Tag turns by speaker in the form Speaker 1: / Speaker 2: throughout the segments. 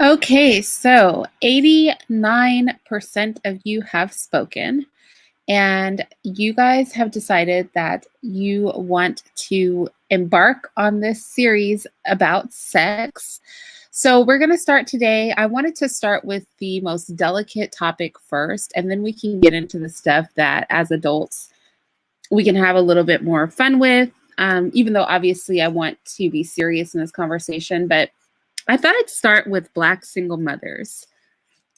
Speaker 1: Okay, so 89% of you have spoken, and you guys have decided that you want to embark on this series about sex. So, we're going to start today. I wanted to start with the most delicate topic first, and then we can get into the stuff that as adults we can have a little bit more fun with. Even though obviously I want to be serious in this conversation, but I thought I'd start with Black single mothers.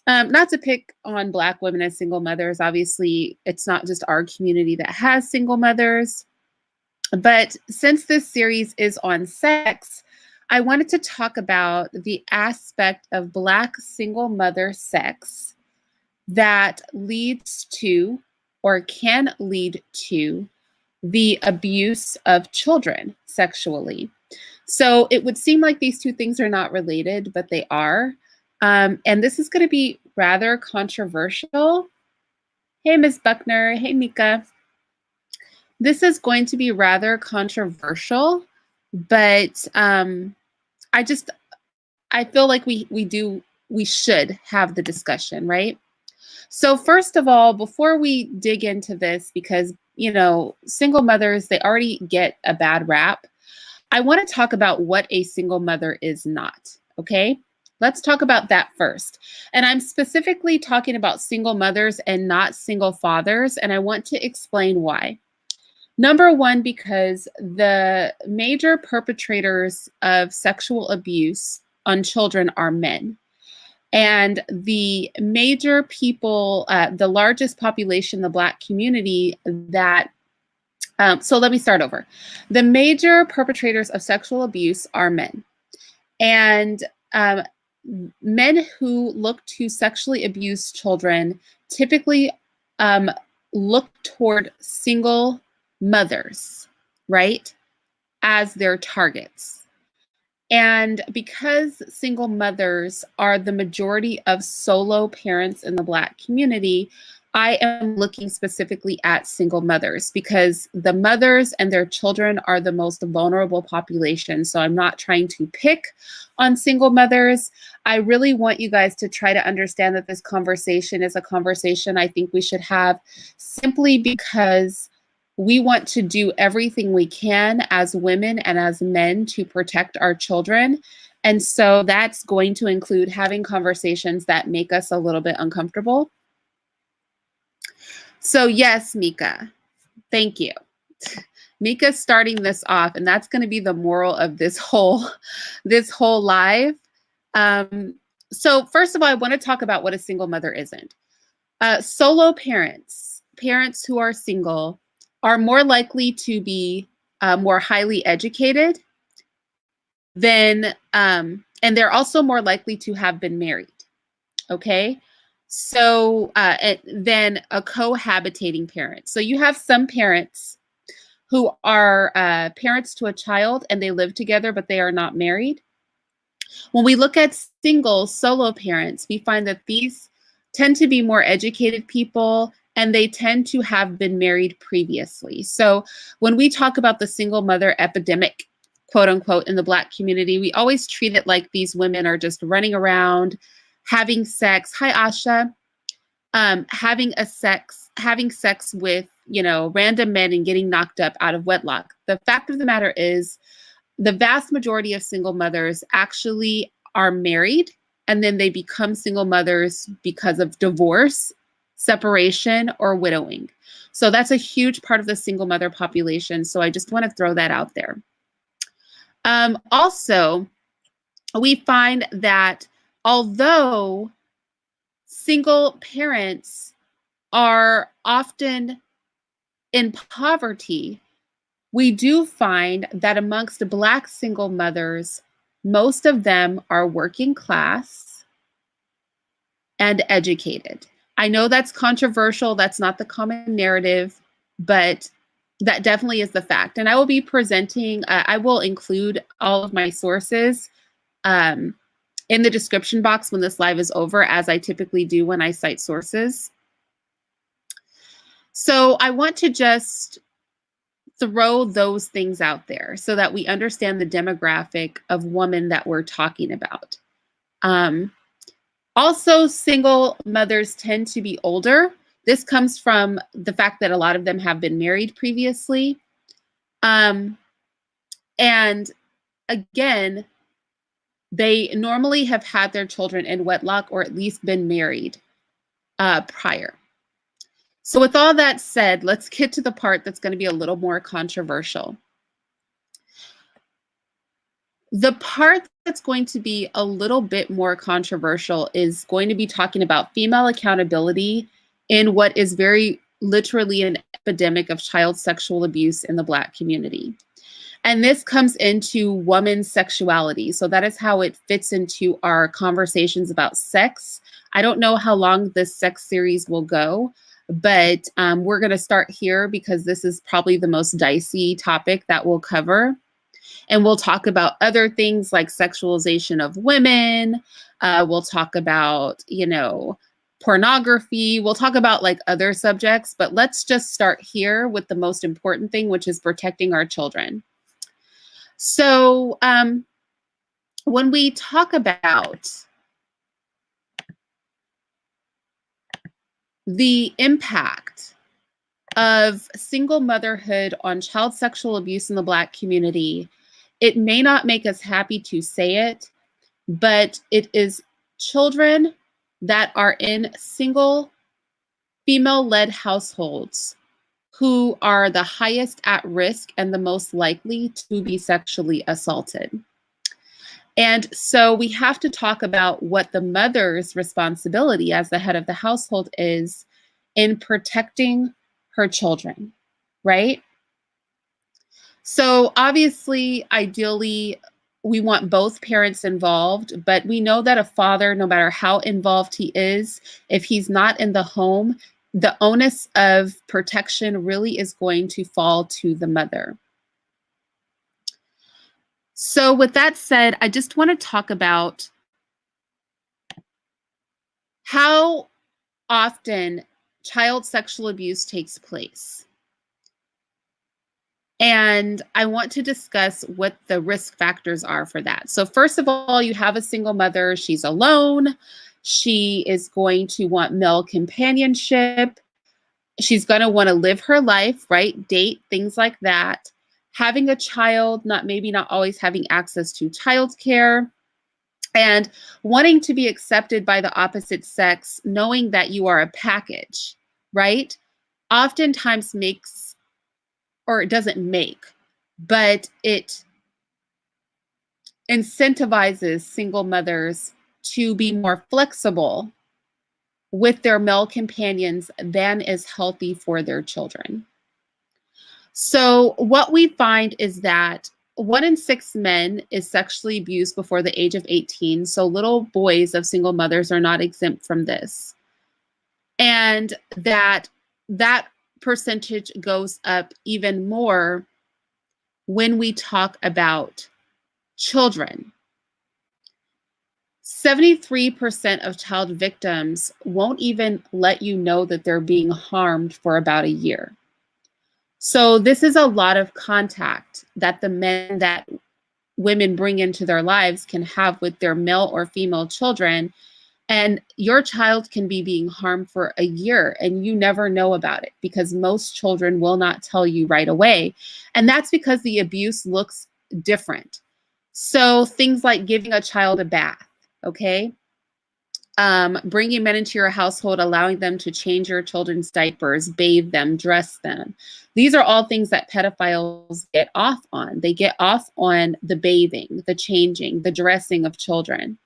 Speaker 1: Not to pick on Black women as single mothers. Obviously, it's not just our community that has single mothers. But since this series is on sex, I wanted to talk about the aspect of Black single mother sex that leads to or can lead to the abuse of children sexually. So it would seem like these two things are not related, but they are. And this is going to be rather controversial. Hey, Ms. Buckner. Hey, Mika. This is going to be rather controversial, but I feel like we should have the discussion, right? So first of all, before we dig into this, because single mothers, they already get a bad rap. I want to talk about what a single mother is not, okay? Let's talk about that first. And I'm specifically talking about single mothers and not single fathers, and I want to explain why. Number one, because the major perpetrators of sexual abuse on children are men. And the major people, the largest population, the Black community that so let me start over. The major perpetrators of sexual abuse are men. And men who look to sexually abuse children typically look toward single mothers, right, as their targets. And because single mothers are the majority of solo parents in the Black community, I am looking specifically at single mothers because the mothers and their children are the most vulnerable population. So I'm not trying to pick on single mothers. I really want you guys to try to understand that this conversation is a conversation I think we should have simply because we want to do everything we can as women and as men to protect our children. And so that's going to include having conversations that make us a little bit uncomfortable. So yes, Mika, thank you. Mika's starting this off, and that's going to be the moral of this whole live. So first of all, I want to talk about what a single mother isn't. Solo parents who are single, are more likely to be more highly educated than, and they're also more likely to have been married. Okay. So than a cohabitating parent. So you have some parents who are parents to a child and they live together, but they are not married. When we look at single solo parents, we find that these tend to be more educated people and they tend to have been married previously. So when we talk about the single mother epidemic, quote unquote, in the Black community, we always treat it like these women are just running around, having sex. Hi, Asha. Having sex with, random men and getting knocked up out of wedlock. The fact of the matter is, the vast majority of single mothers actually are married and then they become single mothers because of divorce, separation, or widowing. So that's a huge part of the single mother population. So I just want to throw that out there. Also, we find that although single parents are often in poverty, we do find that amongst Black single mothers, most of them are working class and educated. I know that's controversial. That's not the common narrative, but that definitely is the fact. And I will be presenting, I will include all of my sources in the description box when this live is over, as I typically do when I cite sources. So I want to just throw those things out there so that we understand the demographic of woman that we're talking about. Um, Also, single mothers tend to be older. This comes from the fact that a lot of them have been married previously. Um, and again, they normally have had their children in wedlock or at least been married prior. So, with all that said, let's get to the part that's going to be a little more controversial. The part that's going to be a little bit more controversial is going to be talking about female accountability in what is very literally an epidemic of child sexual abuse in the Black community. And this comes into woman's sexuality. So that is how it fits into our conversations about sex. I don't know how long this sex series will go, but we're going to start here because this is probably the most dicey topic that we'll cover. And we'll talk about other things like sexualization of women. We'll talk about, pornography. We'll talk about like other subjects, but let's just start here with the most important thing, which is protecting our children. So when we talk about the impact of single motherhood on child sexual abuse in the Black community, it may not make us happy to say it, but it is children that are in single female-led households who are the highest at risk and the most likely to be sexually assaulted. And so we have to talk about what the mother's responsibility as the head of the household is in protecting her children, right? So obviously, ideally, we want both parents involved, but we know that a father, no matter how involved he is, if he's not in the home, the onus of protection really is going to fall to the mother. So with that said, I just want to talk about how often child sexual abuse takes place. And I want to discuss what the risk factors are for that. So first of all, you have a single mother, she's alone. She is going to want male companionship. She's going to want to live her life, right? Date, things like that. Having a child, maybe not always having access to childcare, and wanting to be accepted by the opposite sex, knowing that you are a package, right? Oftentimes makes, or it doesn't make, but it incentivizes single mothers to be more flexible with their male companions than is healthy for their children. So what we find is that 1 in 6 men is sexually abused before the age of 18. So little boys of single mothers are not exempt from this. And that percentage goes up even more when we talk about children. 73% of child victims won't even let you know that they're being harmed for about a year. So this is a lot of contact that the men that women bring into their lives can have with their male or female children. And your child can be being harmed for a year and you never know about it because most children will not tell you right away. And that's because the abuse looks different. So things like giving a child a bath, okay? Bringing men into your household, allowing them to change your children's diapers, bathe them, dress them. These are all things that pedophiles get off on. They get off on the bathing, the changing, the dressing of children.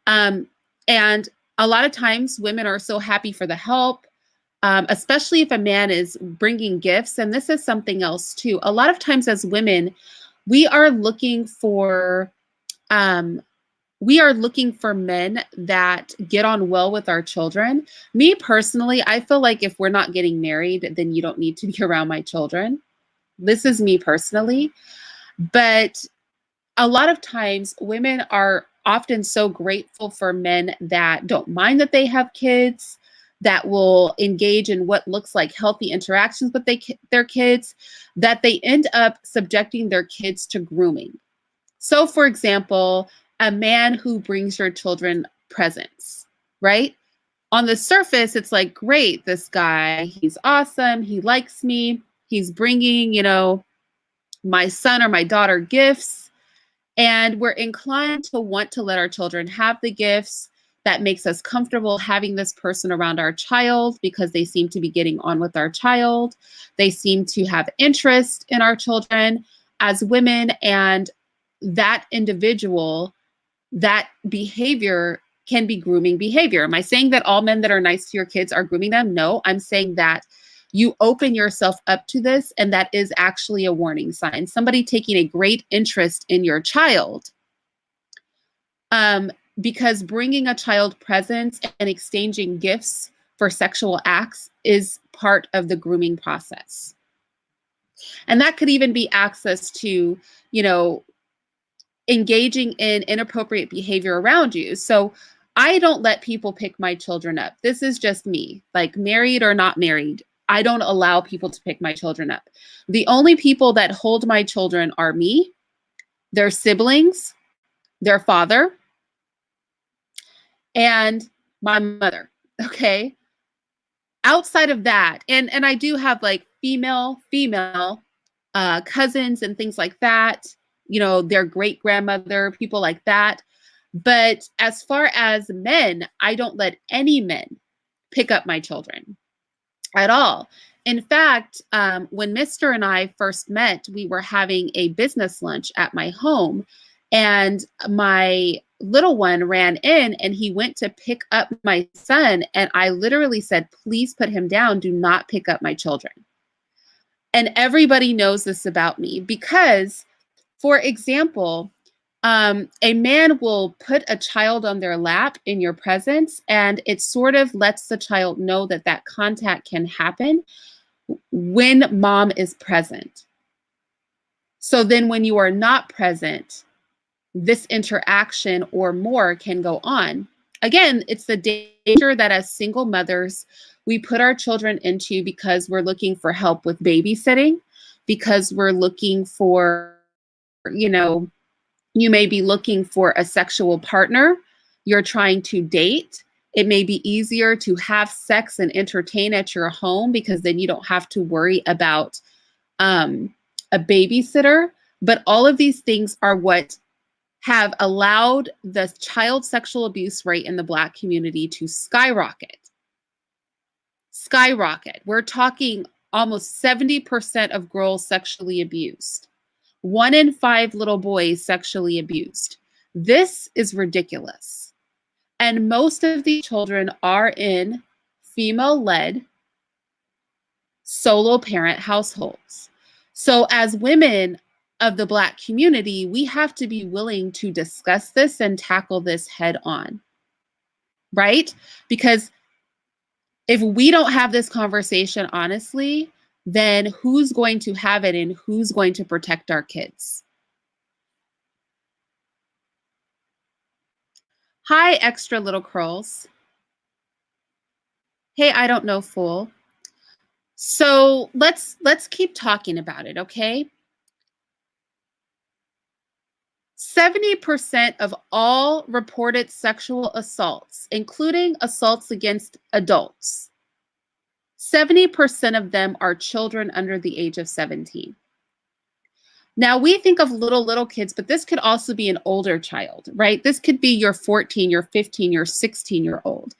Speaker 1: And a lot of times women are so happy for the help, especially if a man is bringing gifts. And this is something else too. A lot of times as women, we are looking for men that get on well with our children. Me personally, I feel like if we're not getting married, then you don't need to be around my children. This is me personally. But a lot of times women are often so grateful for men that don't mind that they have kids, that will engage in what looks like healthy interactions with their kids, that they end up subjecting their kids to grooming. So for example, a man who brings your children presents, right? On the surface, it's like, great, this guy, he's awesome, he likes me, he's bringing, my son or my daughter gifts, and we're inclined to want to let our children have the gifts. That makes us comfortable having this person around our child because they seem to be getting on with our child. They seem to have interest in our children as women, and that individual, that behavior can be grooming behavior. Am I saying that all men that are nice to your kids are grooming them? No, I'm saying that you open yourself up to this, and that is actually a warning sign. Somebody taking a great interest in your child, because bringing a child presents and exchanging gifts for sexual acts is part of the grooming process. And that could even be access to, engaging in inappropriate behavior around you. So I don't let people pick my children up. This is just me, like married or not married. I don't allow people to pick my children up. The only people that hold my children are me, their siblings, their father, and my mother. Okay. Outside of that, and I do have like female cousins and things like that, their great grandmother, people like that. But as far as men, I don't let any men pick up my children at all. In fact, when Mr. and I first met, we were having a business lunch at my home, and my little one ran in and he went to pick up my son. And I literally said, please put him down. Do not pick up my children. And everybody knows this about me because, for example, a man will put a child on their lap in your presence, and it sort of lets the child know that that contact can happen when mom is present. So then when you are not present, this interaction or more can go on. Again, it's the danger that as single mothers, we put our children into because we're looking for help with babysitting, because we're looking for, you may be looking for a sexual partner, you're trying to date. It may be easier to have sex and entertain at your home because then you don't have to worry about a babysitter. But all of these things are what have allowed the child sexual abuse rate in the Black community to skyrocket. Skyrocket. We're talking almost 70% of girls sexually abused. 1 in 5 little boys sexually abused. This is ridiculous. And most of these children are in female-led solo parent households. So as women of the Black community, we have to be willing to discuss this and tackle this head on, right? Because if we don't have this conversation honestly, then who's going to have it and who's going to protect our kids? Hi, extra little curls. Hey, I don't know, fool. So let's keep talking about it, okay? 70% of all reported sexual assaults, including assaults against adults, 70% of them are children under the age of 17. Now we think of little kids, but this could also be an older child, right? This could be your 14, your 15, your 16-year-old.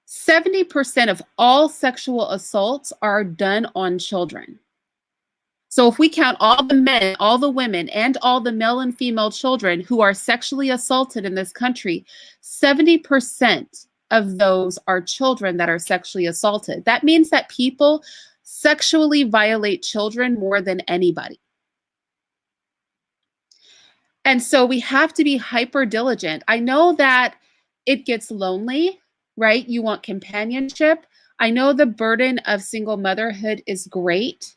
Speaker 1: 70% of all sexual assaults are done on children. So if we count all the men, all the women, and all the male and female children who are sexually assaulted in this country, 70% of those are children that are sexually assaulted. That means that people sexually violate children more than anybody. And so we have to be hyper diligent. I know that it gets lonely, right? You want companionship. I know the burden of single motherhood is great.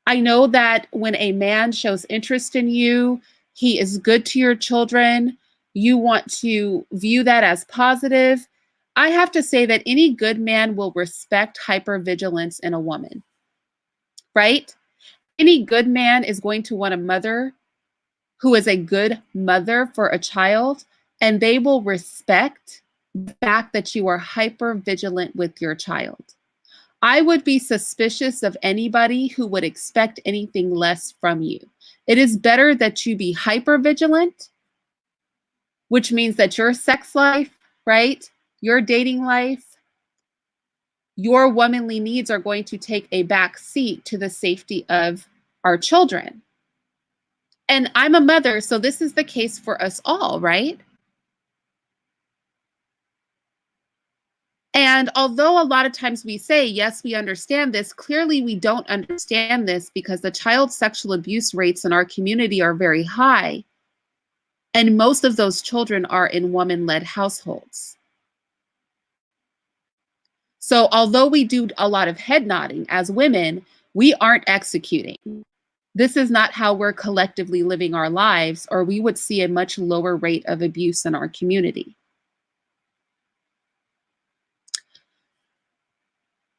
Speaker 1: I know that when a man shows interest in you, he is good to your children, you want to view that as positive. I have to say that any good man will respect hypervigilance in a woman, right? Any good man is going to want a mother who is a good mother for a child, and they will respect the fact that you are hyper vigilant with your child. I would be suspicious of anybody who would expect anything less from you. It is better that you be hyper vigilant, which means that your sex life, right? Your dating life, your womanly needs are going to take a back seat to the safety of our children. And I'm a mother, so this is the case for us all, right? And although a lot of times we say, yes, we understand this, clearly we don't understand this because the child sexual abuse rates in our community are very high. And most of those children are in woman-led households. So although we do a lot of head nodding as women, we aren't executing. This is not how we're collectively living our lives, or we would see a much lower rate of abuse in our community.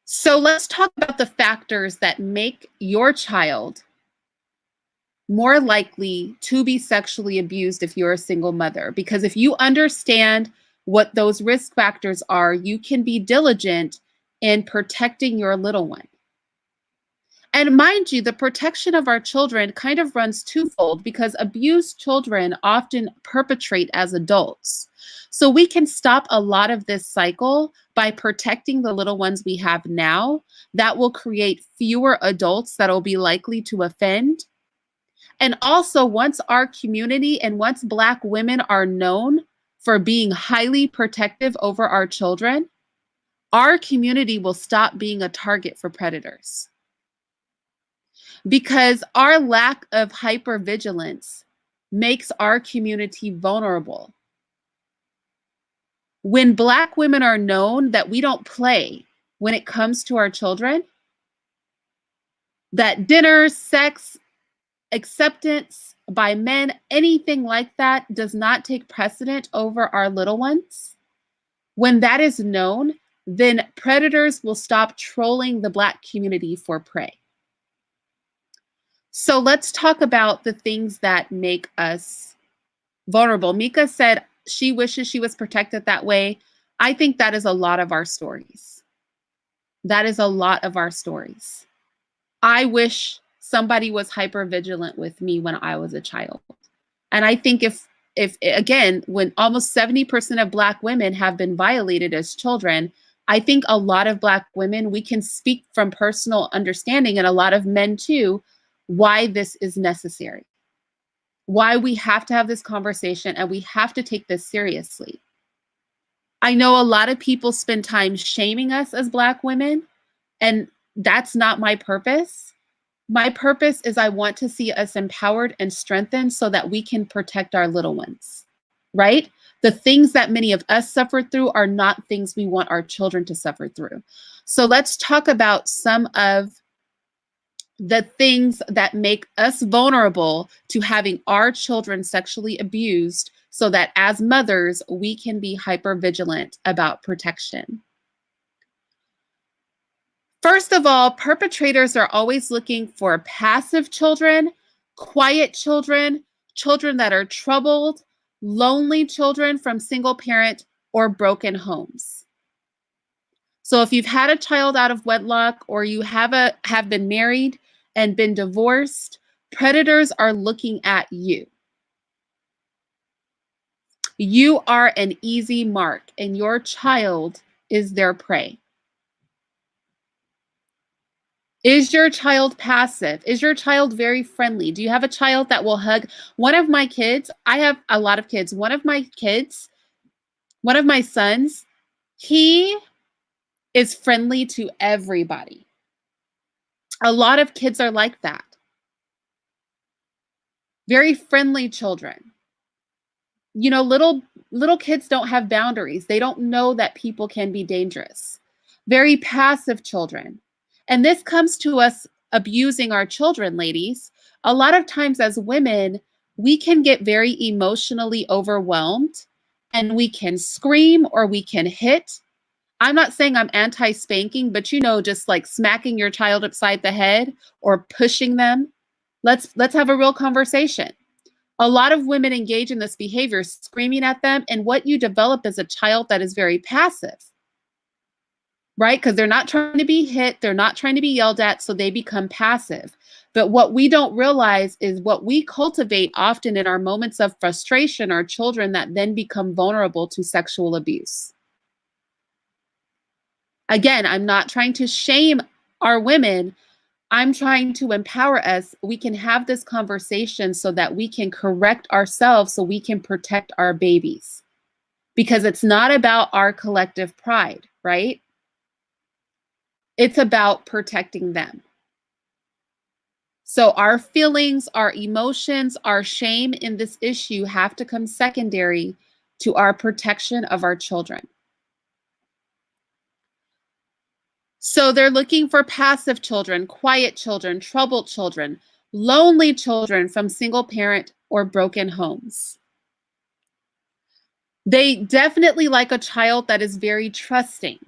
Speaker 1: So let's talk about the factors that make your child more likely to be sexually abused if you're a single mother. Because if you understand what those risk factors are, you can be diligent in protecting your little one. And mind you, the protection of our children kind of runs twofold because abused children often perpetrate as adults. So we can stop a lot of this cycle by protecting the little ones we have now. That will create fewer adults that will be likely to offend. And also, once our community and once Black women are known for being highly protective over our children, our community will stop being a target for predators. Because our lack of hypervigilance makes our community vulnerable. When Black women are known that we don't play when it comes to our children, that dinner, sex, acceptance by men, anything like that does not take precedent over our little ones. When that is known, then predators will stop trolling the Black community for prey. So let's talk about the things that make us vulnerable. Mika said she wishes she was protected that way. I think that is a lot of our stories. That is a lot of our stories. I wish somebody was hyper vigilant with me when I was a child. And I think if again, when almost 70% of Black women have been violated as children, I think a lot of Black women, we can speak from personal understanding, and a lot of men too, why this is necessary, why we have to have this conversation and we have to take this seriously. I know a lot of people spend time shaming us as Black women, and that's not my purpose. My purpose is I want to see us empowered and strengthened so that we can protect our little ones, right? The things that many of us suffered through are not things we want our children to suffer through. So let's talk about some of the things that make us vulnerable to having our children sexually abused so that as mothers, we can be hyper vigilant about protection. First of all, perpetrators are always looking for passive children, quiet children, children that are troubled, lonely children from single parent or broken homes. So if you've had a child out of wedlock or you have been married and been divorced, predators are looking at you. You are an easy mark and your child is their prey. Is your child passive? Is your child very friendly? Do you have a child that will hug? One of my kids, I have a lot of kids. One of my sons, he is friendly to everybody. A lot of kids are like that. Very friendly children. You know, little kids don't have boundaries. They don't know that people can be dangerous. Very passive children. And this comes to us abusing our children, ladies. A lot of times as women, we can get very emotionally overwhelmed and we can scream or we can hit. I'm not saying I'm anti-spanking, but you know, just like smacking your child upside the head or pushing them. Let's have a real conversation. A lot of women engage in this behavior, screaming at them, and what you develop is a child that is very passive, right? Because they're not trying to be hit, they're not trying to be yelled at, so they become passive. But what we don't realize is what we cultivate often in our moments of frustration are children that then become vulnerable to sexual abuse. Again, I'm not trying to shame our women. I'm trying to empower us. We can have this conversation so that we can correct ourselves so we can protect our babies. Because it's not about our collective pride, right? It's about protecting them. So our feelings, our emotions, our shame in this issue have to come secondary to our protection of our children. So they're looking for passive children, quiet children, troubled children, lonely children from single parent or broken homes. They definitely like a child that is very trusting.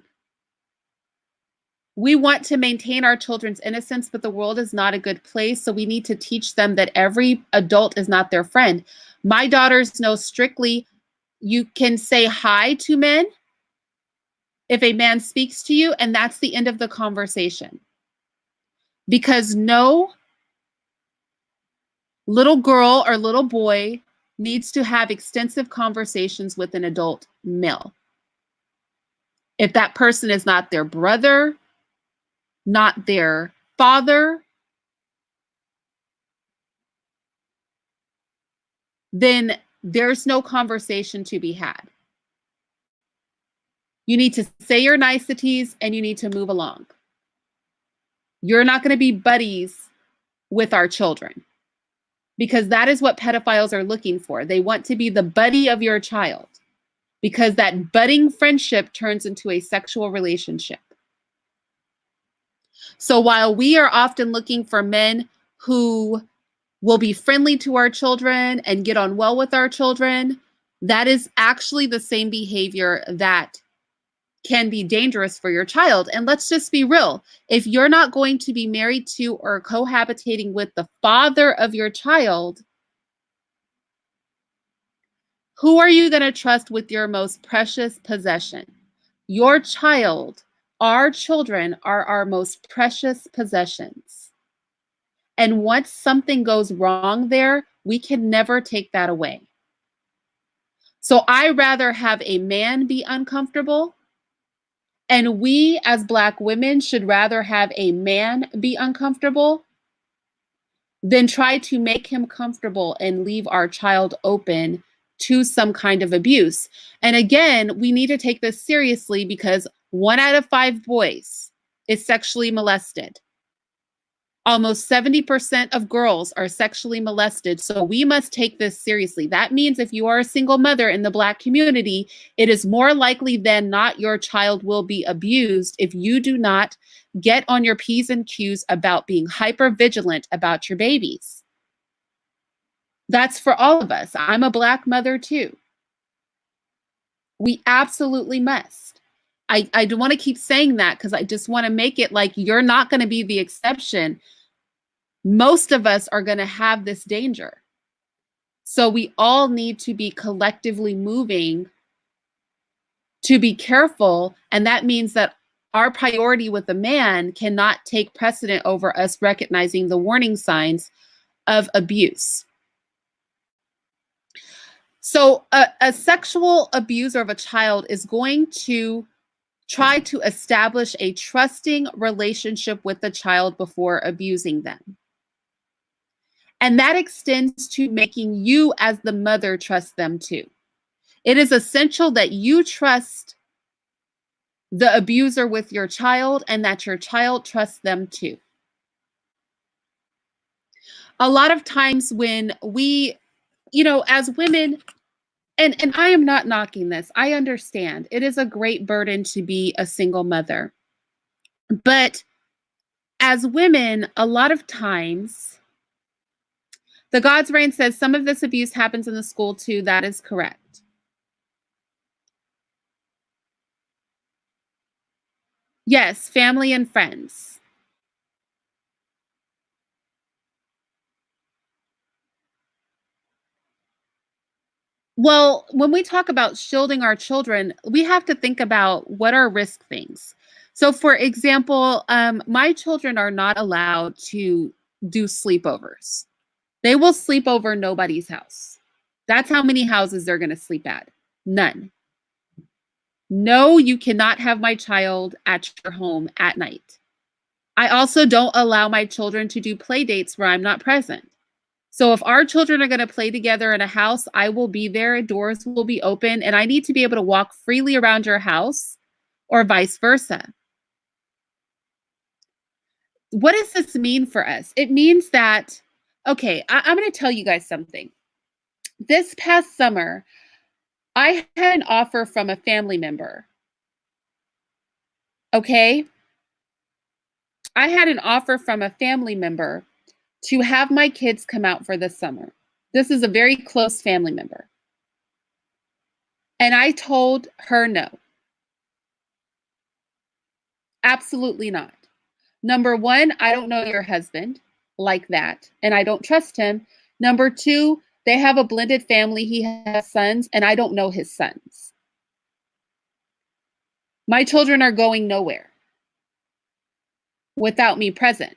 Speaker 1: We want to maintain our children's innocence, but the world is not a good place. So we need to teach them that every adult is not their friend. My daughters know strictly you can say hi to men if a man speaks to you, and that's the end of the conversation. Because no little girl or little boy needs to have extensive conversations with an adult male. If that person is not their brother, not their father, then there's no conversation to be had. You need to say your niceties and you need to move along. You're not going to be buddies with our children because that is what pedophiles are looking for. They want to be the buddy of your child because that budding friendship turns into a sexual relationship. So while we are often looking for men who will be friendly to our children and get on well with our children, that is actually the same behavior that can be dangerous for your child. And let's just be real. If you're not going to be married to or cohabitating with the father of your child, who are you going to trust with your most precious possession? Your child. Our children are our most precious possessions. And once something goes wrong there, we can never take that away. So I rather have a man be uncomfortable, and we as Black women should rather have a man be uncomfortable than try to make him comfortable and leave our child open to some kind of abuse. And again, we need to take this seriously because 1 out of 5 boys is sexually molested. Almost 70% of girls are sexually molested. So we must take this seriously. That means if you are a single mother in the Black community, it is more likely than not your child will be abused if you do not get on your P's and Q's about being hyper vigilant about your babies. That's for all of us. I'm a Black mother too. We absolutely must. I don't want to keep saying that because I just want to make it like you're not going to be the exception. Most of us are going to have this danger. So we all need to be collectively moving to be careful. And that means that our priority with a man cannot take precedent over us recognizing the warning signs of abuse. So a sexual abuser of a child is going to try to establish a trusting relationship with the child before abusing them. And that extends to making you as the mother trust them too. It is essential that you trust the abuser with your child and that your child trusts them too. A lot of times when we, as women, and I am not knocking this, I understand it is a great burden to be a single mother. But as women, a lot of times, the God's Reign says some of this abuse happens in the school too. That is correct. Yes, family and friends. Well, when we talk about shielding our children, we have to think about what are risk things. So, for example, my children are not allowed to do sleepovers. They will sleep over nobody's house. That's how many houses they're going to sleep at. None. No, you cannot have my child at your home at night. I also don't allow my children to do play dates where I'm not present. So if our children are going to play together in a house, I will be there, doors will be open, and I need to be able to walk freely around your house or vice versa. What does this mean for us? It means that, okay, I'm going to tell you guys something. This past summer, I had an offer from a family member. Okay. I had an offer from a family member to have my kids come out for the summer. This is a very close family member. And I told her no. Absolutely not. Number one, I don't know your husband like that, and I don't trust him. Number two, they have a blended family. He has sons, and I don't know his sons. My children are going nowhere without me present.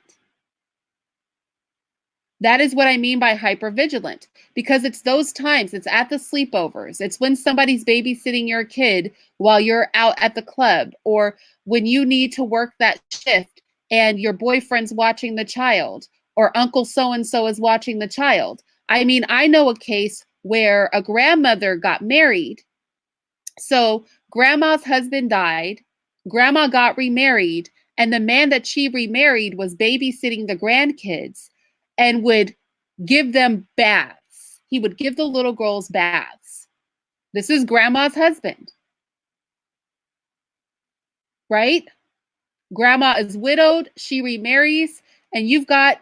Speaker 1: That is what I mean by hypervigilant, because it's those times, it's at the sleepovers, it's when somebody's babysitting your kid while you're out at the club, or when you need to work that shift and your boyfriend's watching the child, or Uncle so and so is watching the child. I mean, I know a case where a grandmother got married. So, grandma's husband died, grandma got remarried, and the man that she remarried was babysitting the grandkids and would give them baths. He would give the little girls baths. This is grandma's husband, right? Grandma is widowed, she remarries, and you've got,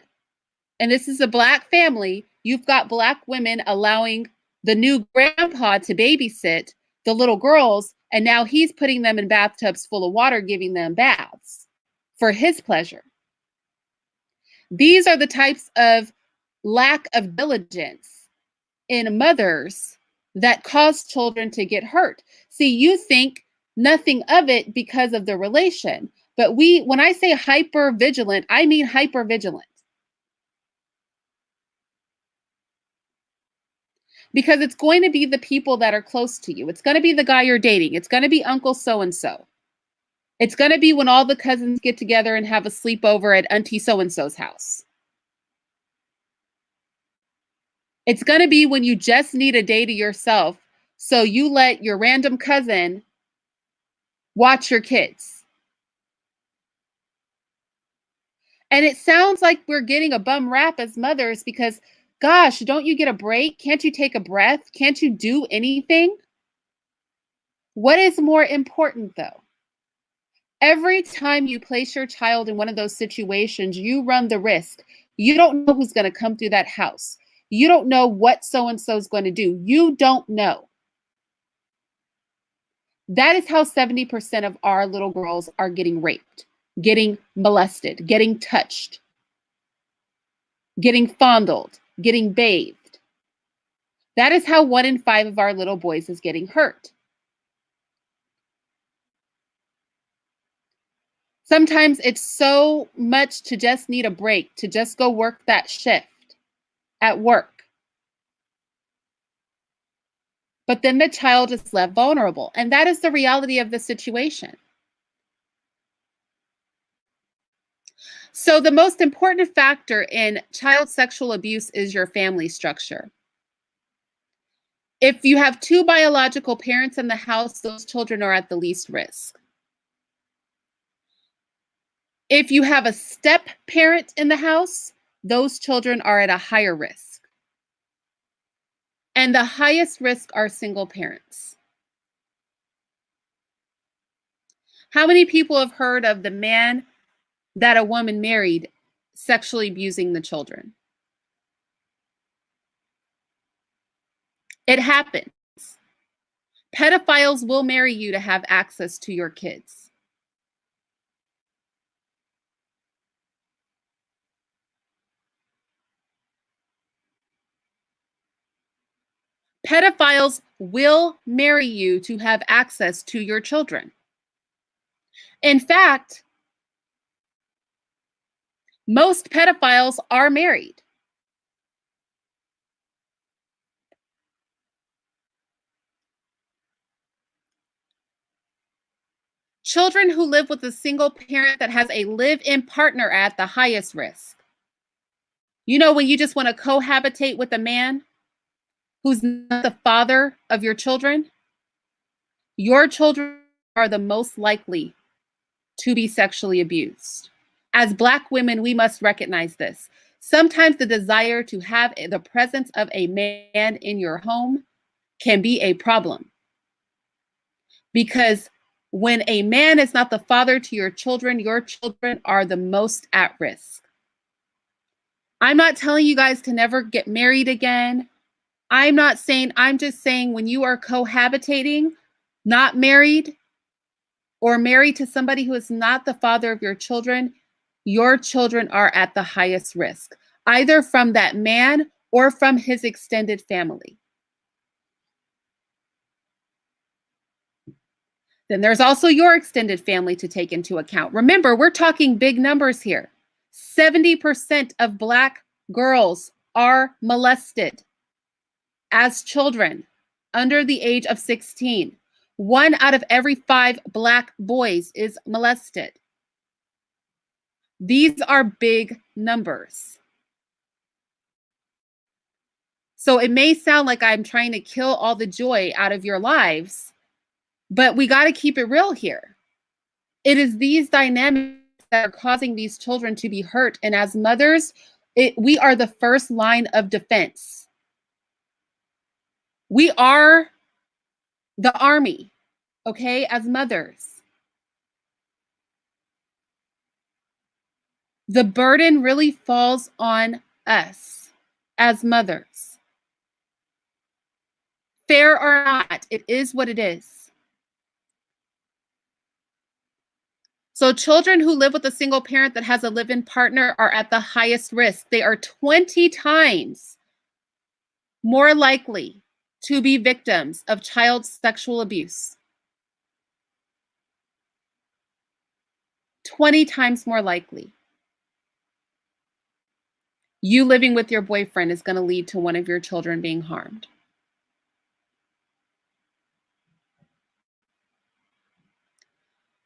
Speaker 1: and this is a Black family, you've got Black women allowing the new grandpa to babysit the little girls, and now he's putting them in bathtubs full of water, giving them baths for his pleasure. These are the types of lack of diligence in mothers that cause children to get hurt. See, you think nothing of it because of the relation, but when I say hyper vigilant, I mean hyper vigilant. Because it's going to be the people that are close to you. It's going to be the guy you're dating. It's going to be Uncle so and so. It's going to be when all the cousins get together and have a sleepover at Auntie so and so's house. It's going to be when you just need a day to yourself. So you let your random cousin watch your kids. And it sounds like we're getting a bum rap as mothers because, gosh, don't you get a break? Can't you take a breath? Can't you do anything? What is more important, though? Every time you place your child in one of those situations, you run the risk. You don't know who's going to come through that house. You don't know what so and so is going to do. You don't know. That is how 70% of our little girls are getting raped, getting molested, getting touched, getting fondled, getting bathed. That is how 1 in 5 of our little boys is getting hurt. Sometimes it's so much to just need a break, to just go work that shift at work. But then the child is left vulnerable. And that is the reality of the situation. So, the most important factor in child sexual abuse is your family structure. If you have two biological parents in the house, those children are at the least risk. If you have a step parent in the house, those children are at a higher risk. And the highest risk are single parents. How many people have heard of the man that a woman married sexually abusing the children? It happens. Pedophiles will marry you to have access to your kids. Pedophiles will marry you to have access to your children. In fact, most pedophiles are married. Children who live with a single parent that has a live-in partner are at the highest risk. You know, when you just want to cohabitate with a man who's not the father of your children are the most likely to be sexually abused. As Black women, we must recognize this. Sometimes the desire to have the presence of a man in your home can be a problem. Because when a man is not the father to your children are the most at risk. I'm not telling you guys to never get married again. I'm just saying when you are cohabitating, not married, or married to somebody who is not the father of your children are at the highest risk, either from that man or from his extended family. Then there's also your extended family to take into account. Remember, we're talking big numbers here. 70% of Black girls are molested as children under the age of 16. 1 out of every 5 Black boys is molested. These are big numbers. So it may sound like I'm trying to kill all the joy out of your lives, but we got to keep it real here. It is these dynamics that are causing these children to be hurt. And as mothers, we are the first line of defense. We are the army, okay, as mothers. The burden really falls on us as mothers. Fair or not, it is what it is. So children who live with a single parent that has a live-in partner are at the highest risk. They are 20 times more likely to be victims of child sexual abuse. 20 times more likely. You living with your boyfriend is going to lead to one of your children being harmed.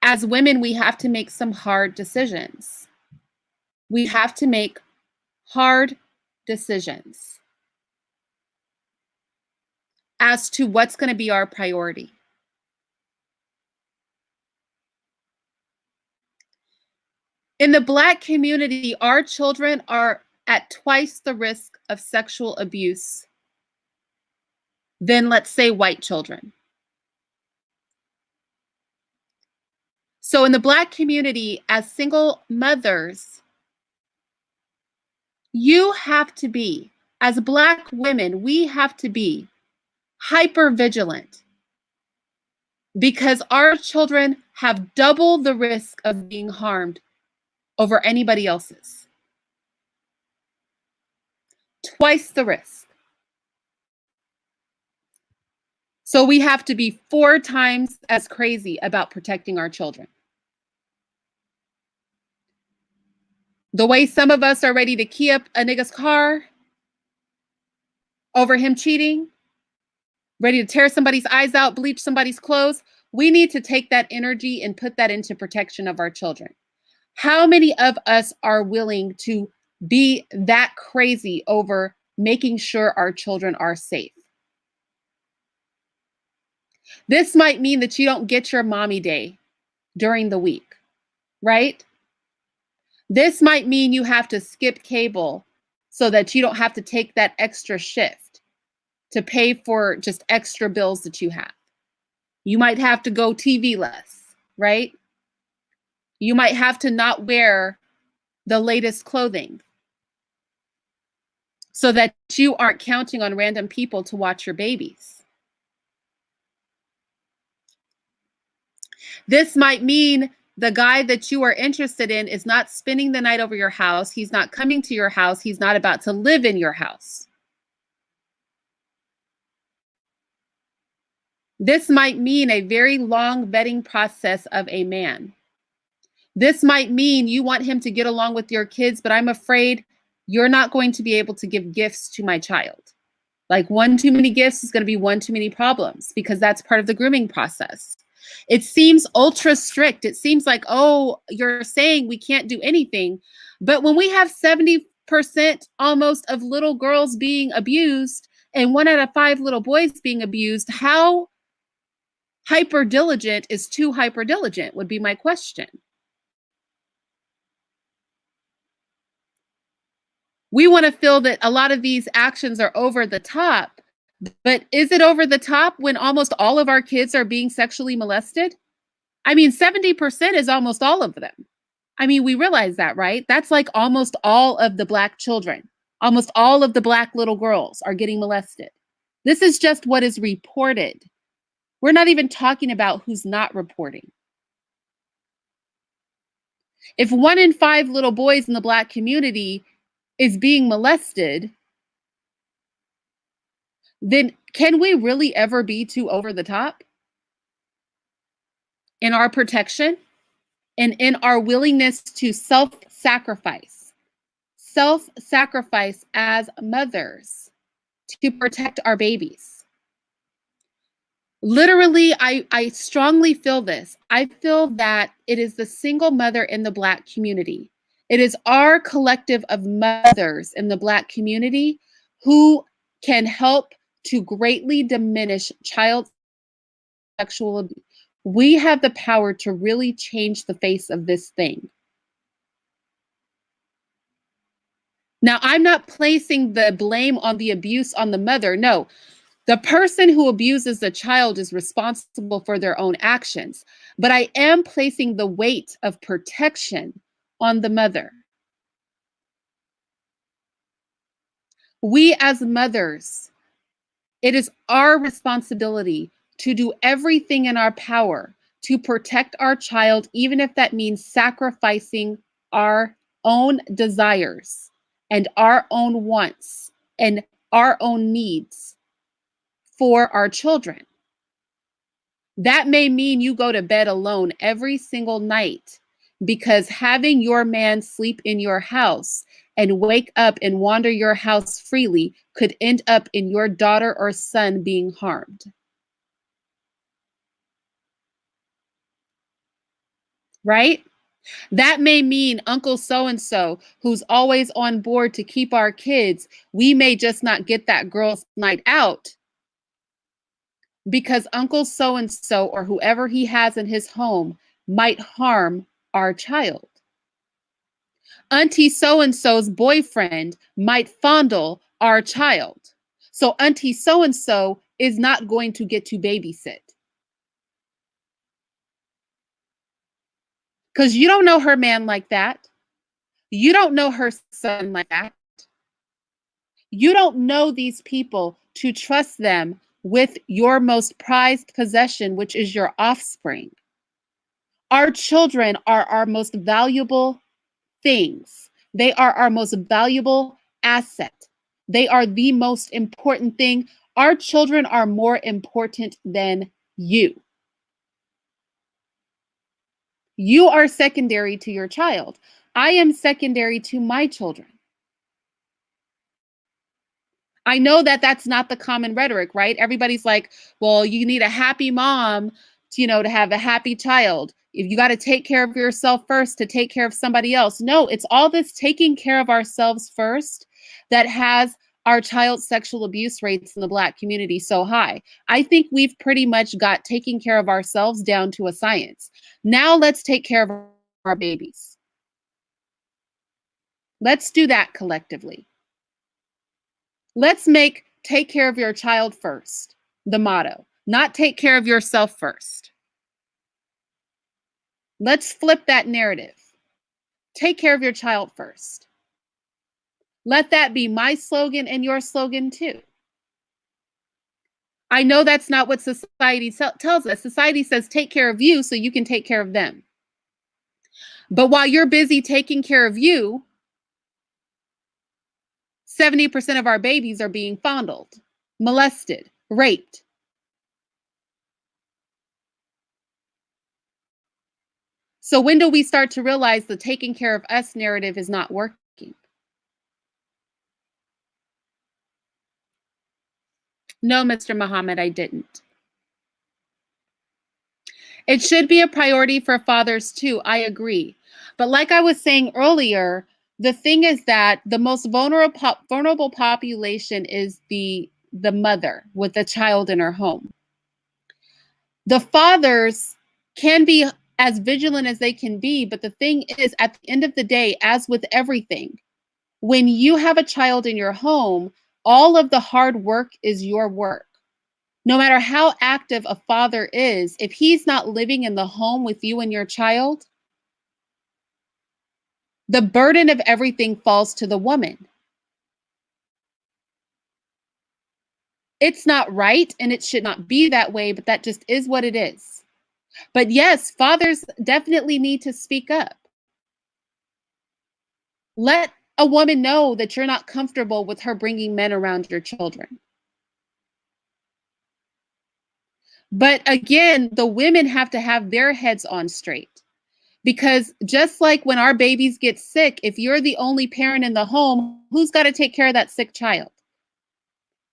Speaker 1: As women, we have to make some hard decisions. We have to make hard decisions as to what's going to be our priority. In the Black community, our children are at twice the risk of sexual abuse than, let's say, white children. So in the Black community, as single mothers, you have to be, as Black women, we have to be hyper vigilant because our children have double the risk of being harmed over anybody else's. Twice the risk. So we have to be 4 times as crazy about protecting our children. The way some of us are ready to key up a nigga's car over him cheating, ready to tear somebody's eyes out, bleach somebody's clothes, we need to take that energy and put that into protection of our children. How many of us are willing to be that crazy over making sure our children are safe? This might mean that you don't get your mommy day during the week, right? This might mean you have to skip cable so that you don't have to take that extra shift to pay for just extra bills that you have. You might have to go TV less, right? You might have to not wear the latest clothing so that you aren't counting on random people to watch your babies. This might mean the guy that you are interested in is not spending the night over your house. He's not coming to your house. He's not about to live in your house. This might mean a very long vetting process of a man. This might mean you want him to get along with your kids, but I'm afraid you're not going to be able to give gifts to my child. Like one too many gifts is going to be one too many problems because that's part of the grooming process. It seems ultra strict. It seems like, oh, you're saying we can't do anything. But when we have 70% almost of little girls being abused and 1 out of 5 little boys being abused, how hyper diligent is too hyper diligent would be my question. We want to feel that a lot of these actions are over the top, but is it over the top when almost all of our kids are being sexually molested? I mean, 70% is almost all of them. I mean, we realize that, right? That's like almost all of the Black children. Almost all of the Black little girls are getting molested. This is just what is reported. We're not even talking about who's not reporting. If 1 in 5 little boys in the Black community is being molested, then can we really ever be too over the top in our protection and in our willingness to self-sacrifice as mothers to protect our babies? Literally, I strongly feel this. I feel that it is the single mother in the Black community. It is our collective of mothers in the Black community who can help to greatly diminish child sexual abuse. We have the power to really change the face of this thing. Now, I'm not placing the blame on the abuse on the mother. No, the person who abuses the child is responsible for their own actions. But I am placing the weight of protection on the mother. We as mothers, it is our responsibility to do everything in our power to protect our child, even if that means sacrificing our own desires and our own wants and our own needs for our children. That may mean you go to bed alone every single night because having your man sleep in your house and wake up and wander your house freely could end up in your daughter or son being harmed. Right? That may mean Uncle so-and-so, who's always on board to keep our kids, we may just not get that girl's night out because Uncle so-and-so or whoever he has in his home might harm our child. Auntie so-and-so's boyfriend might fondle our child. So Auntie so-and-so is not going to get to babysit. Because you don't know her man like that. You don't know her son like that. You don't know these people to trust them with your most prized possession, which is your offspring. Our children are our most valuable things. They are our most valuable asset. They are the most important thing. Our children are more important than you. You are secondary to your child. I am secondary to my children. I know that that's not the common rhetoric, right? Everybody's like, well, you need a happy mom to have a happy child. If you got to take care of yourself first to take care of somebody else. No, it's all this taking care of ourselves first that has our child sexual abuse rates in the Black community so high. I think we've pretty much got taking care of ourselves down to a science. Now let's take care of our babies. Let's do that collectively. Let's make take care of your child first the motto, not take care of yourself first. Let's flip that narrative. Take care of your child first. Let that be my slogan and your slogan too. I know that's not what society tells us. Society says take care of you so you can take care of them. But while you're busy taking care of you, 70% of our babies are being fondled, molested, raped. So when do we start to realize the taking care of us narrative is not working? No, Mr. Muhammad, I didn't. It should be a priority for fathers too. I agree. But like I was saying earlier, the thing is that the most vulnerable population is the mother with a child in her home. The fathers can be as vigilant as they can be, but the thing is, at the end of the day, as with everything, when you have a child in your home, all of the hard work is your work. No matter how active a father is, if he's not living in the home with you and your child, the burden of everything falls to the woman. It's not right and it should not be that way, but that just is what it is. But yes, fathers definitely need to speak up. Let a woman know that you're not comfortable with her bringing men around your children. But again, the women have to have their heads on straight. Because just like when our babies get sick, if you're the only parent in the home, who's got to take care of that sick child?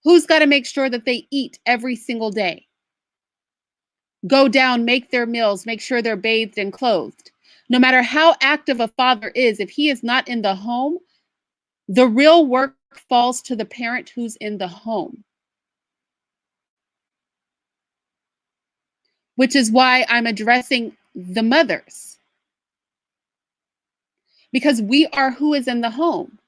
Speaker 1: Who's got to make sure that they eat every single day? Go down, make their meals, make sure they're bathed and clothed. No matter how active a father is, if he is not in the home, the real work falls to the parent who's in the home. Which is why I'm addressing the mothers. Because we are who is in the home.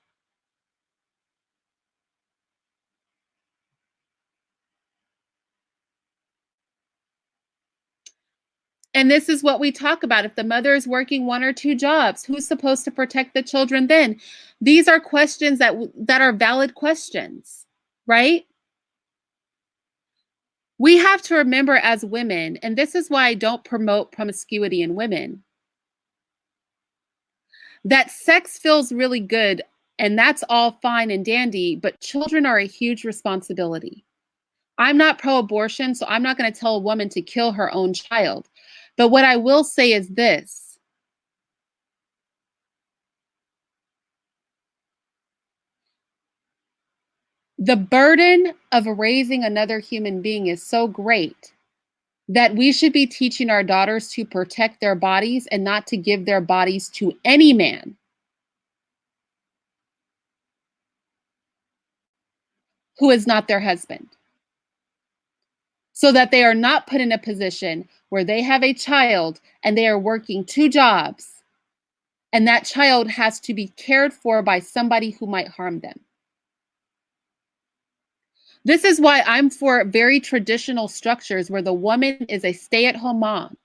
Speaker 1: And this is what we talk about. If the mother is working one or two jobs, who's supposed to protect the children then? These are questions that are valid questions, right? We have to remember as women, and this is why I don't promote promiscuity in women, that sex feels really good and that's all fine and dandy, but children are a huge responsibility. I'm not pro-abortion, so I'm not going to tell a woman to kill her own child. But what I will say is this: the burden of raising another human being is so great that we should be teaching our daughters to protect their bodies and not to give their bodies to any man who is not their husband, so that they are not put in a position where they have a child and they are working two jobs and that child has to be cared for by somebody who might harm them. This is why I'm for very traditional structures where the woman is a stay-at-home mom,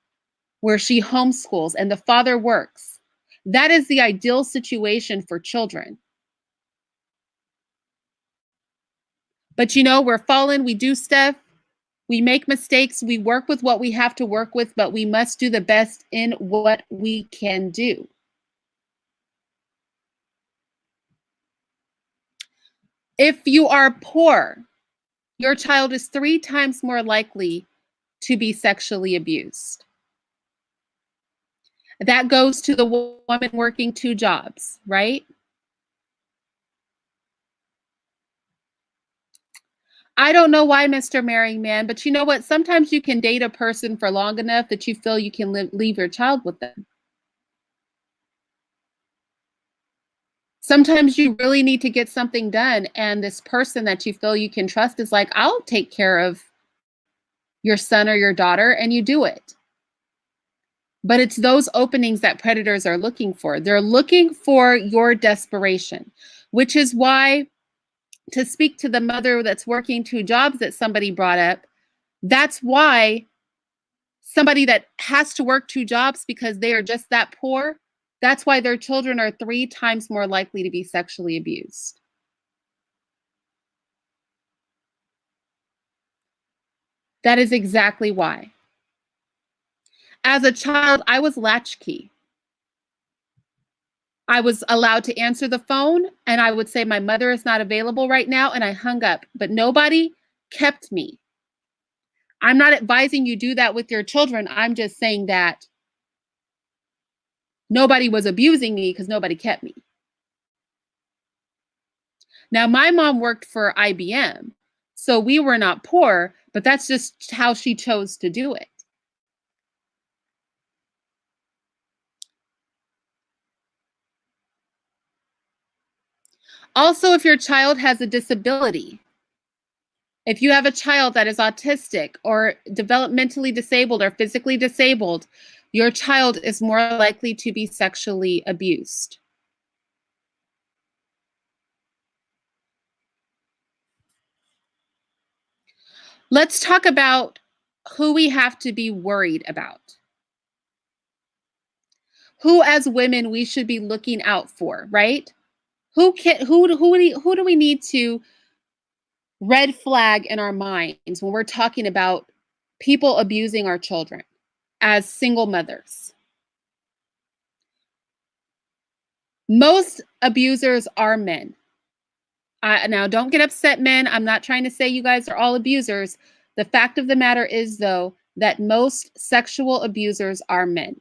Speaker 1: where she homeschools and the father works. That is the ideal situation for children. But you know, we're fallen, we do stuff, we make mistakes, we work with what we have to work with, but we must do the best in what we can do. If you are poor, your child is 3 times more likely to be sexually abused. That goes to the woman working 2 jobs, right? I don't know why, Mr. Marrying Man, but you know what? Sometimes you can date a person for long enough that you feel you can leave your child with them. Sometimes you really need to get something done, and this person that you feel you can trust is like, "I'll take care of your son or your daughter," and you do it. But it's those openings that predators are looking for. They're looking for your desperation, which is why, to speak to the mother that's working 2 jobs that somebody brought up, that's why somebody that has to work 2 jobs because they are just that poor, that's why their children are 3 times more likely to be sexually abused. That is exactly why. As a child, I was latchkey. I was allowed to answer the phone, and I would say, "My mother is not available right now," and I hung up, but nobody kept me. I'm not advising you do that with your children. I'm just saying that Nobody was abusing me because nobody kept me. Now, my mom worked for IBM, so we were not poor, but that's just how she chose to do it. Also, if your child has a disability, if you have a child that is autistic or developmentally disabled or physically disabled, your child is more likely to be sexually abused. Let's talk about who we have to be worried about. Who as women we should be looking out for, right? Who do we need to red flag in our minds when we're talking about people abusing our children as single mothers? Most abusers are men. Now, don't get upset, men. I'm not trying to say you guys are all abusers. The fact of the matter is, though, that most sexual abusers are men.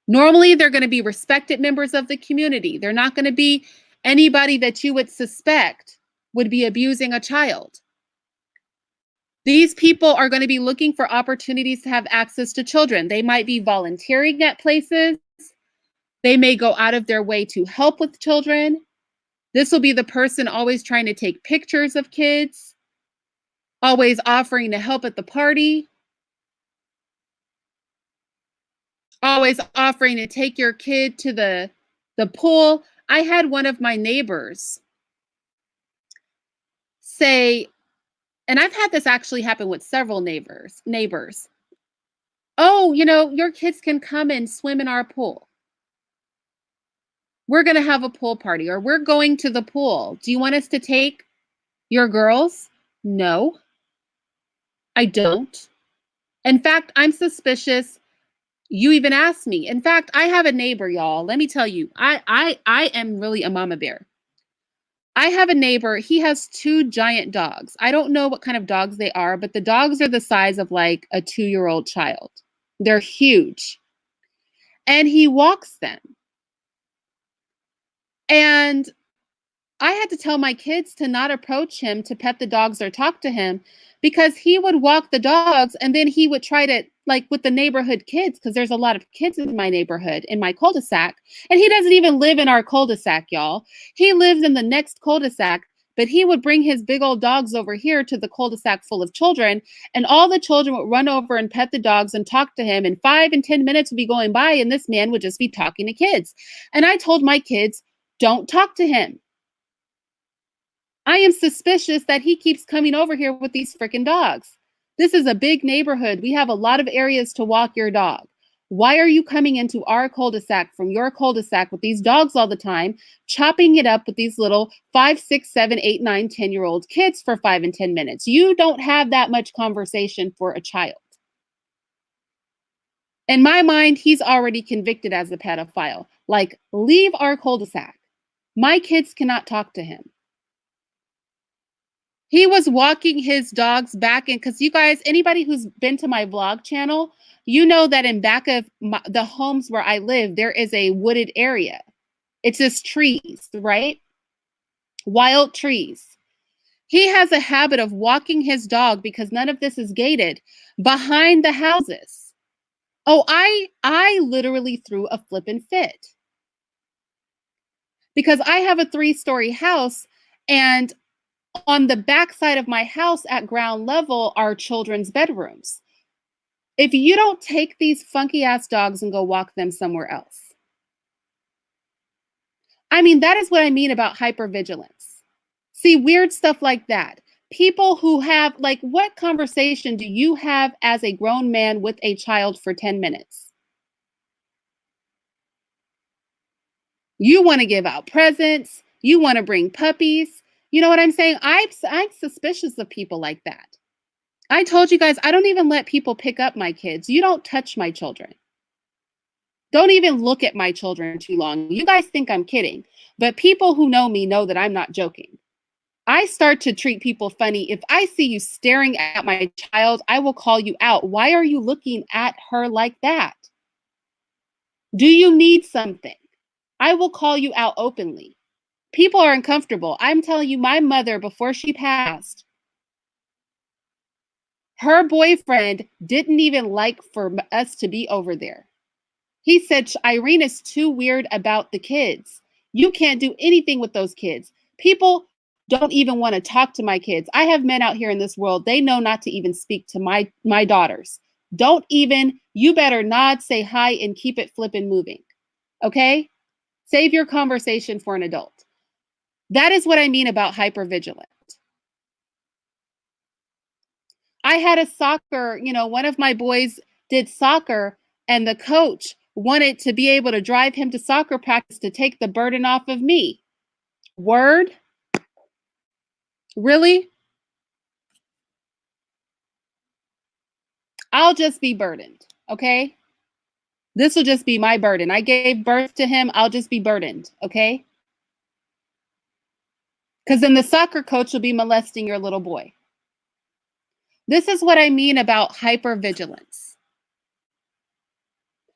Speaker 1: Normally, they're going to be respected members of the community. They're not going to be anybody that you would suspect would be abusing a child. These people are going to be looking for opportunities to have access to children. They might be volunteering at places. They may go out of their way to help with children. This will be the person always trying to take pictures of kids, always offering to help at the party, always offering to take your kid to the pool. I had one of my neighbors say, and I've had this actually happen with several neighbors. Oh, your kids can come and swim in our pool. We're going to have a pool party, or we're going to the pool. Do you want us to take your girls? No, I don't. In fact, I'm suspicious. You even asked me. In fact, I have a neighbor, y'all. Let me tell you, I am really a mama bear. I have a neighbor. He has 2 giant dogs. I don't know what kind of dogs they are, but the dogs are the size of like a 2-year-old child. They're huge. And he walks them. And I had to tell my kids to not approach him to pet the dogs or talk to him because he would walk the dogs and then he would try to, like with the neighborhood kids, because there's a lot of kids in my neighborhood, in my cul-de-sac. And he doesn't even live in our cul-de-sac, y'all. He lives in the next cul-de-sac, but he would bring his big old dogs over here to the cul-de-sac full of children. And all the children would run over and pet the dogs and talk to him. And 5 and 10 minutes would be going by and this man would just be talking to kids. And I told my kids, don't talk to him. I am suspicious that he keeps coming over here with these freaking dogs. This is a big neighborhood. We have a lot of areas to walk your dog. Why are you coming into our cul-de-sac from your cul-de-sac with these dogs all the time, chopping it up with these little 5, 6, 7, 8, 9, 10-year-old kids for 5 and 10 minutes? You don't have that much conversation for a child. In my mind, he's already convicted as a pedophile. Like, leave our cul-de-sac. My kids cannot talk to him. He was walking his dogs back in, because you guys, anybody who's been to my vlog channel, you know that in back of the homes where I live, there is a wooded area. It's just trees, right? Wild trees. He has a habit of walking his dog, because none of this is gated, behind the houses. Oh, I literally threw a flippin' fit. Because I have a 3-story house, and on the back side of my house at ground level are children's bedrooms. If you don't take these funky ass dogs and go walk them somewhere else. I mean, that is what I mean about hypervigilance. See, weird stuff like that. People who have, like, what conversation do you have as a grown man with a child for 10 minutes? You want to give out presents. You want to bring puppies. You know what I'm saying? I'm suspicious of people like that. I told you guys, I don't even let people pick up my kids. You don't touch my children. Don't even look at my children too long. You guys think I'm kidding, but people who know me know that I'm not joking. I start to treat people funny. If I see you staring at my child, I will call you out. Why are you looking at her like that? Do you need something? I will call you out openly. People are uncomfortable. I'm telling you, my mother, before she passed, her boyfriend didn't even like for us to be over there. He said, Irene is too weird about the kids. You can't do anything with those kids. People don't even want to talk to my kids. I have men out here in this world, they know not to even speak to my daughters. Don't even, you better nod, say hi, and keep it flipping moving. Okay? Save your conversation for an adult. That is what I mean about hypervigilant. I had a soccer, one of my boys did soccer, and the coach wanted to be able to drive him to soccer practice to take the burden off of me. Word? Really? I'll just be burdened, okay? This will just be my burden. I gave birth to him. I'll just be burdened, okay? Because then the soccer coach will be molesting your little boy. This is what I mean about hypervigilance.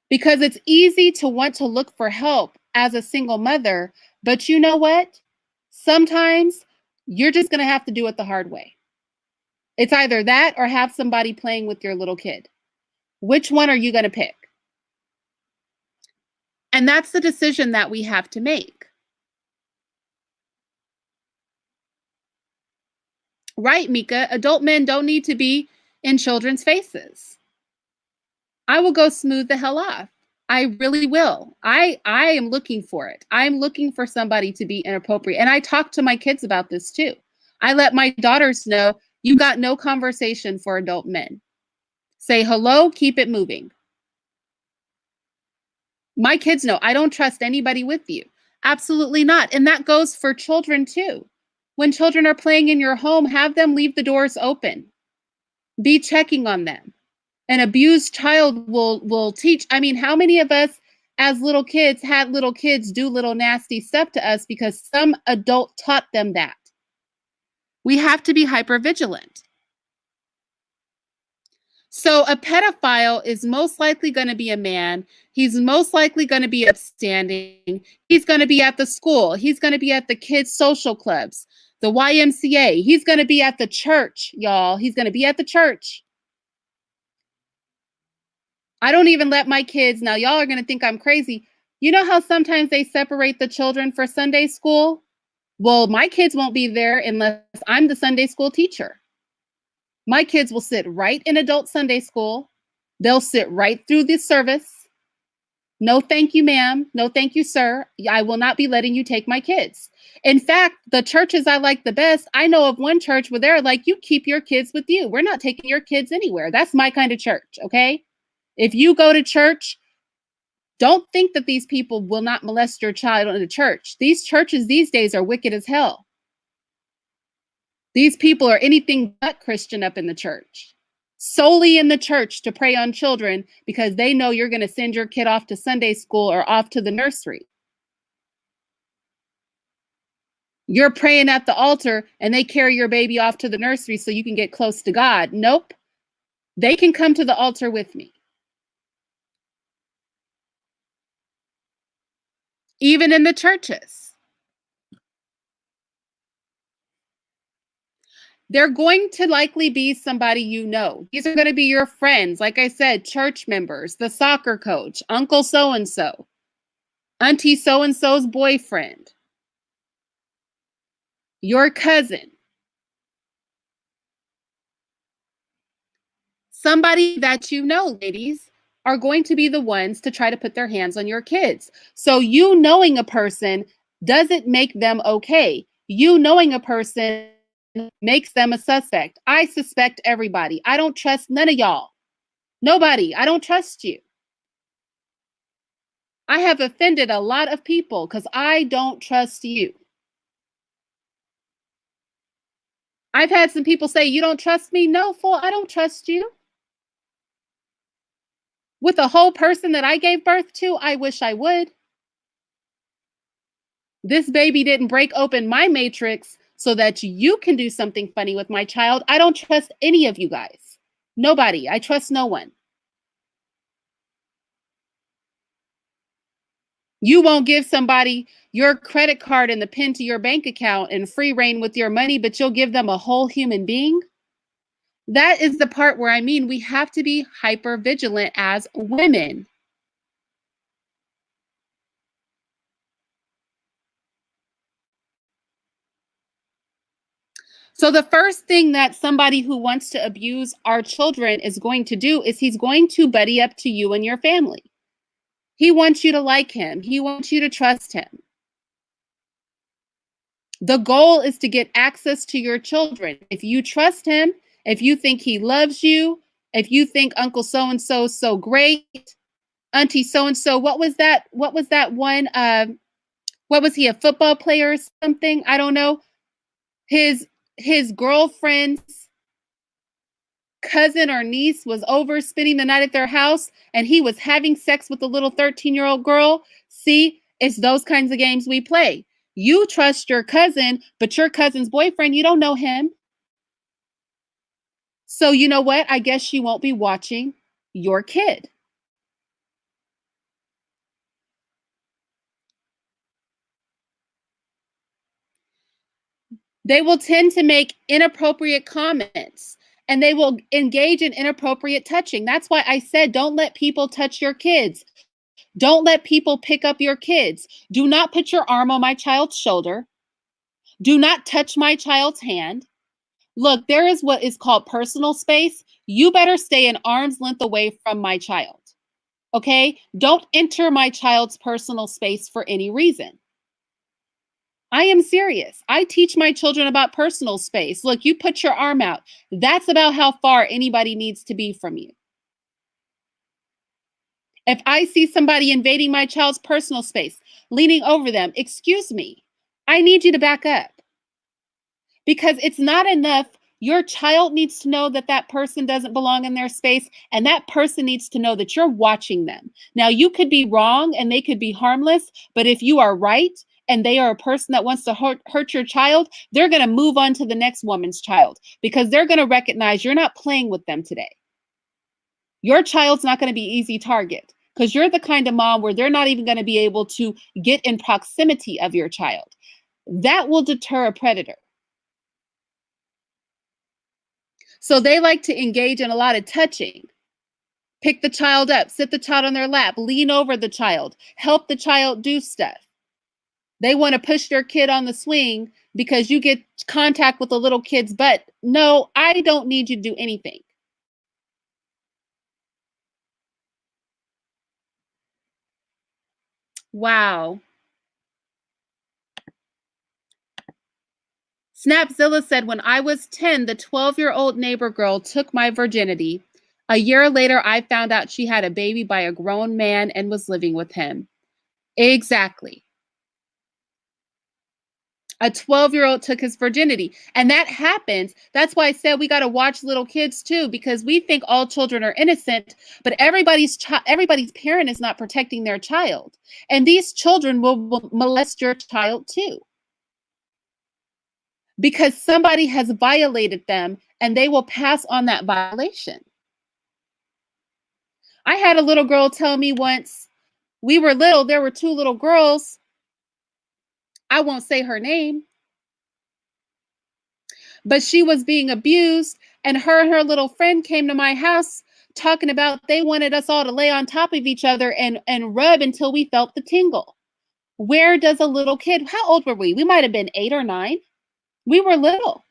Speaker 1: Because it's easy to want to look for help as a single mother, but you know what? Sometimes you're just going to have to do it the hard way. It's either that or have somebody playing with your little kid. Which one are you going to pick? And that's the decision that we have to make. Right, Mika? Adult men don't need to be in children's faces. I will go smooth the hell off. I really will. I am looking for it. I'm looking for somebody to be inappropriate. And I talk to my kids about this too. I let my daughters know you got no conversation for adult men. Say hello, keep it moving. My kids know I don't trust anybody with you. Absolutely not. And that goes for children too. When children are playing in your home, have them leave the doors open. Be checking on them. An abused child will teach. I mean, how many of us as little kids had little kids do little nasty stuff to us because some adult taught them that? We have to be hyper vigilant. So a pedophile is most likely going to be a man. He's most likely going to be upstanding. He's going to be at the school. He's going to be at the kids' social clubs, the YMCA. He's going to be at the church, y'all. He's going to be at the church. I don't even let my kids, now y'all are going to think I'm crazy. You know how sometimes they separate the children for Sunday school? Well, my kids won't be there unless I'm the Sunday school teacher. My kids will sit right in adult Sunday school. They'll sit right through the service. No, thank you, ma'am. No, thank you, sir. I will not be letting you take my kids. In fact, the churches I like the best, I know of one church where they're like, you keep your kids with you. We're not taking your kids anywhere. That's my kind of church, okay? If you go to church, don't think that these people will not molest your child in the church. These churches these days are wicked as hell. These people are anything but Christian up in the church, solely in the church to prey on children because they know you're going to send your kid off to Sunday school or off to the nursery. You're praying at the altar and they carry your baby off to the nursery so you can get close to God. Nope. They can come to the altar with me. Even in the churches. They're going to likely be somebody you know. These are going to be your friends. Like I said, church members, the soccer coach, Uncle so-and-so, Auntie so-and-so's boyfriend, your cousin. Somebody that you know, ladies, are going to be the ones to try to put their hands on your kids. So you knowing a person doesn't make them okay. You knowing a person makes them a suspect. I suspect everybody. I don't trust none of y'all. Nobody. I don't trust you. I have offended a lot of people because I don't trust you. I've had some people say, you don't trust me? No, fool, I don't trust you. With a whole person that I gave birth to, I wish I would. This baby didn't break open my matrix so that you can do something funny with my child. I don't trust any of you guys. Nobody. I trust no one. You won't give somebody your credit card and the pin to your bank account and free reign with your money, but you'll give them a whole human being. That is the part where I mean we have to be hyper vigilant as women. So the first thing that somebody who wants to abuse our children is going to do is he's going to buddy up to you and your family. He wants you to like him. He wants you to trust him. The goal is to get access to your children. If you trust him, if you think he loves you, if you think Uncle so and so is so great, Auntie so and so, what was that? What was that one? What was he, a football player or something? I don't know. His his girlfriend's cousin or niece was over spending the night at their house and he was having sex with a little 13-year-old girl. See, it's those kinds of games we play. You trust your cousin, but your cousin's boyfriend, you don't know him. So you know what? I guess she won't be watching your kid. They will tend to make inappropriate comments and they will engage in inappropriate touching. That's why I said don't let people touch your kids. Don't let people pick up your kids. Do not put your arm on my child's shoulder. Do not touch my child's hand. Look, there is what is called personal space. You better stay an arm's length away from my child. Okay? Don't enter my child's personal space for any reason. I am serious. I teach my children about personal space. Look, you put your arm out. That's about how far anybody needs to be from you. If I see somebody invading my child's personal space, leaning over them, excuse me, I need you to back up because it's not enough. Your child needs to know that that person doesn't belong in their space, and that person needs to know that you're watching them. Now, you could be wrong and they could be harmless, but if you are right and they are a person that wants to hurt your child, they're going to move on to the next woman's child because they're going to recognize you're not playing with them today. Your child's not going to be easy target because you're the kind of mom where they're not even going to be able to get in proximity of your child. That will deter a predator. So they like to engage in a lot of touching. Pick the child up, sit the child on their lap, lean over the child, help the child do stuff. They want to push their kid on the swing because you get contact with the little kid's butt. No, I don't need you to do anything. Wow. Snapzilla said, when I was 10, the 12-year-old neighbor girl took my virginity. A year later, I found out she had a baby by a grown man and was living with him. Exactly. A 12-year-old took his virginity. And that happens. That's why I said we got to watch little kids too, because we think all children are innocent, but everybody's parent is not protecting their child. And these children will molest your child too. Because somebody has violated them and they will pass on that violation. I had a little girl tell me once, we were little, there were two little girls. I won't say her name, but she was being abused, and her little friend came to my house talking about they wanted us all to lay on top of each other and rub until we felt the tingle. Where does a little kid, how old were we? We might have been 8 or 9. We were little.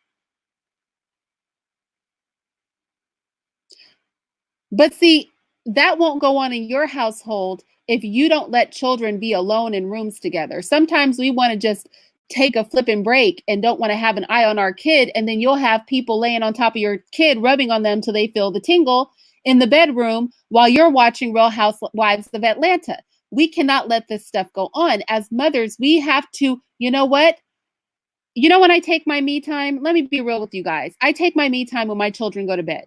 Speaker 1: But see, that won't go on in your household if you don't let children be alone in rooms together. Sometimes we want to just take a flipping break and don't want to have an eye on our kid, and then you'll have people laying on top of your kid, rubbing on them till they feel the tingle in the bedroom while you're watching Real Housewives of Atlanta. We cannot let this stuff go on. As mothers, we have to, you know what? You know when I take my me time? Let me be real with you guys. I take my me time when my children go to bed.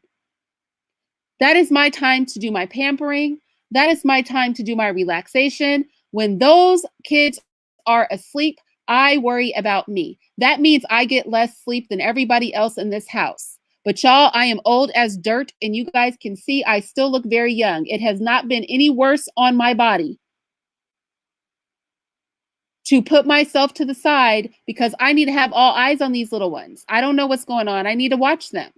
Speaker 1: That is my time to do my pampering. That is my time to do my relaxation. When those kids are asleep, I worry about me. That means I get less sleep than everybody else in this house. But y'all, I am old as dirt, and you guys can see I still look very young. It has not been any worse on my body. to put myself to the side because I need to have all eyes on these little ones. I don't know what's going on. I need to watch them.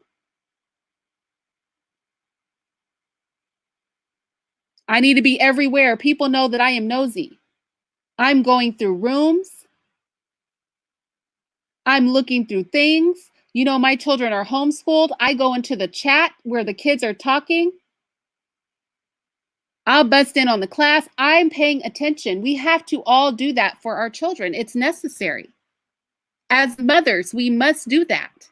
Speaker 1: I need to be everywhere. People know that I am nosy. I'm going through rooms. I'm looking through things. You know, my children are homeschooled. I go into the chat where the kids are talking. I'll bust in on the class. I'm paying attention. We have to all do that for our children. It's necessary. As mothers, we must do that.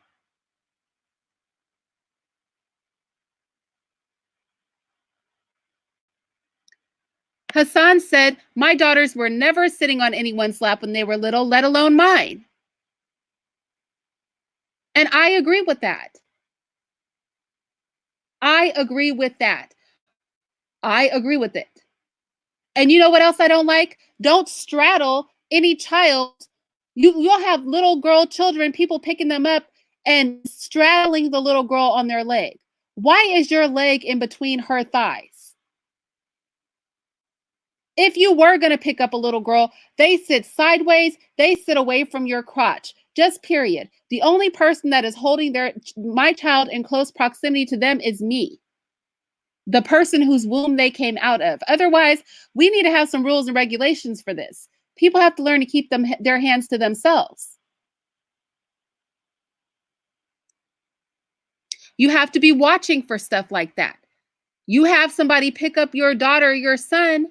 Speaker 1: Hassan said, my daughters were never sitting on anyone's lap when they were little, let alone mine. And I agree with that. I agree with that. I agree with it. And you know what else I don't like? Don't straddle any child. You'll have little girl children, people picking them up and straddling the little girl on their leg. Why is your leg in between her thighs? If you were going to pick up a little girl, they sit sideways, they sit away from your crotch. Just period. The only person that is holding my child in close proximity to them is me, the person whose womb they came out of. Otherwise, we need to have some rules and regulations for this. People have to learn to keep their hands to themselves. You have to be watching for stuff like that. You have somebody pick up your daughter, your son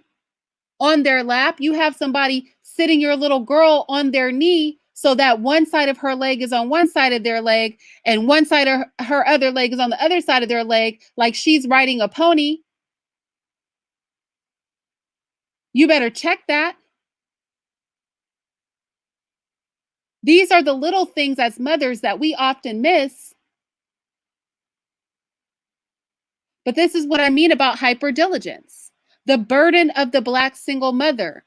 Speaker 1: on their lap. You have somebody sitting your little girl on their knee so that one side of her leg is on one side of their leg and one side of her other leg is on the other side of their leg, like she's riding a pony. You better check that. These are the little things as mothers that we often miss. But this is what I mean about hyperdiligence. The burden of the Black single mother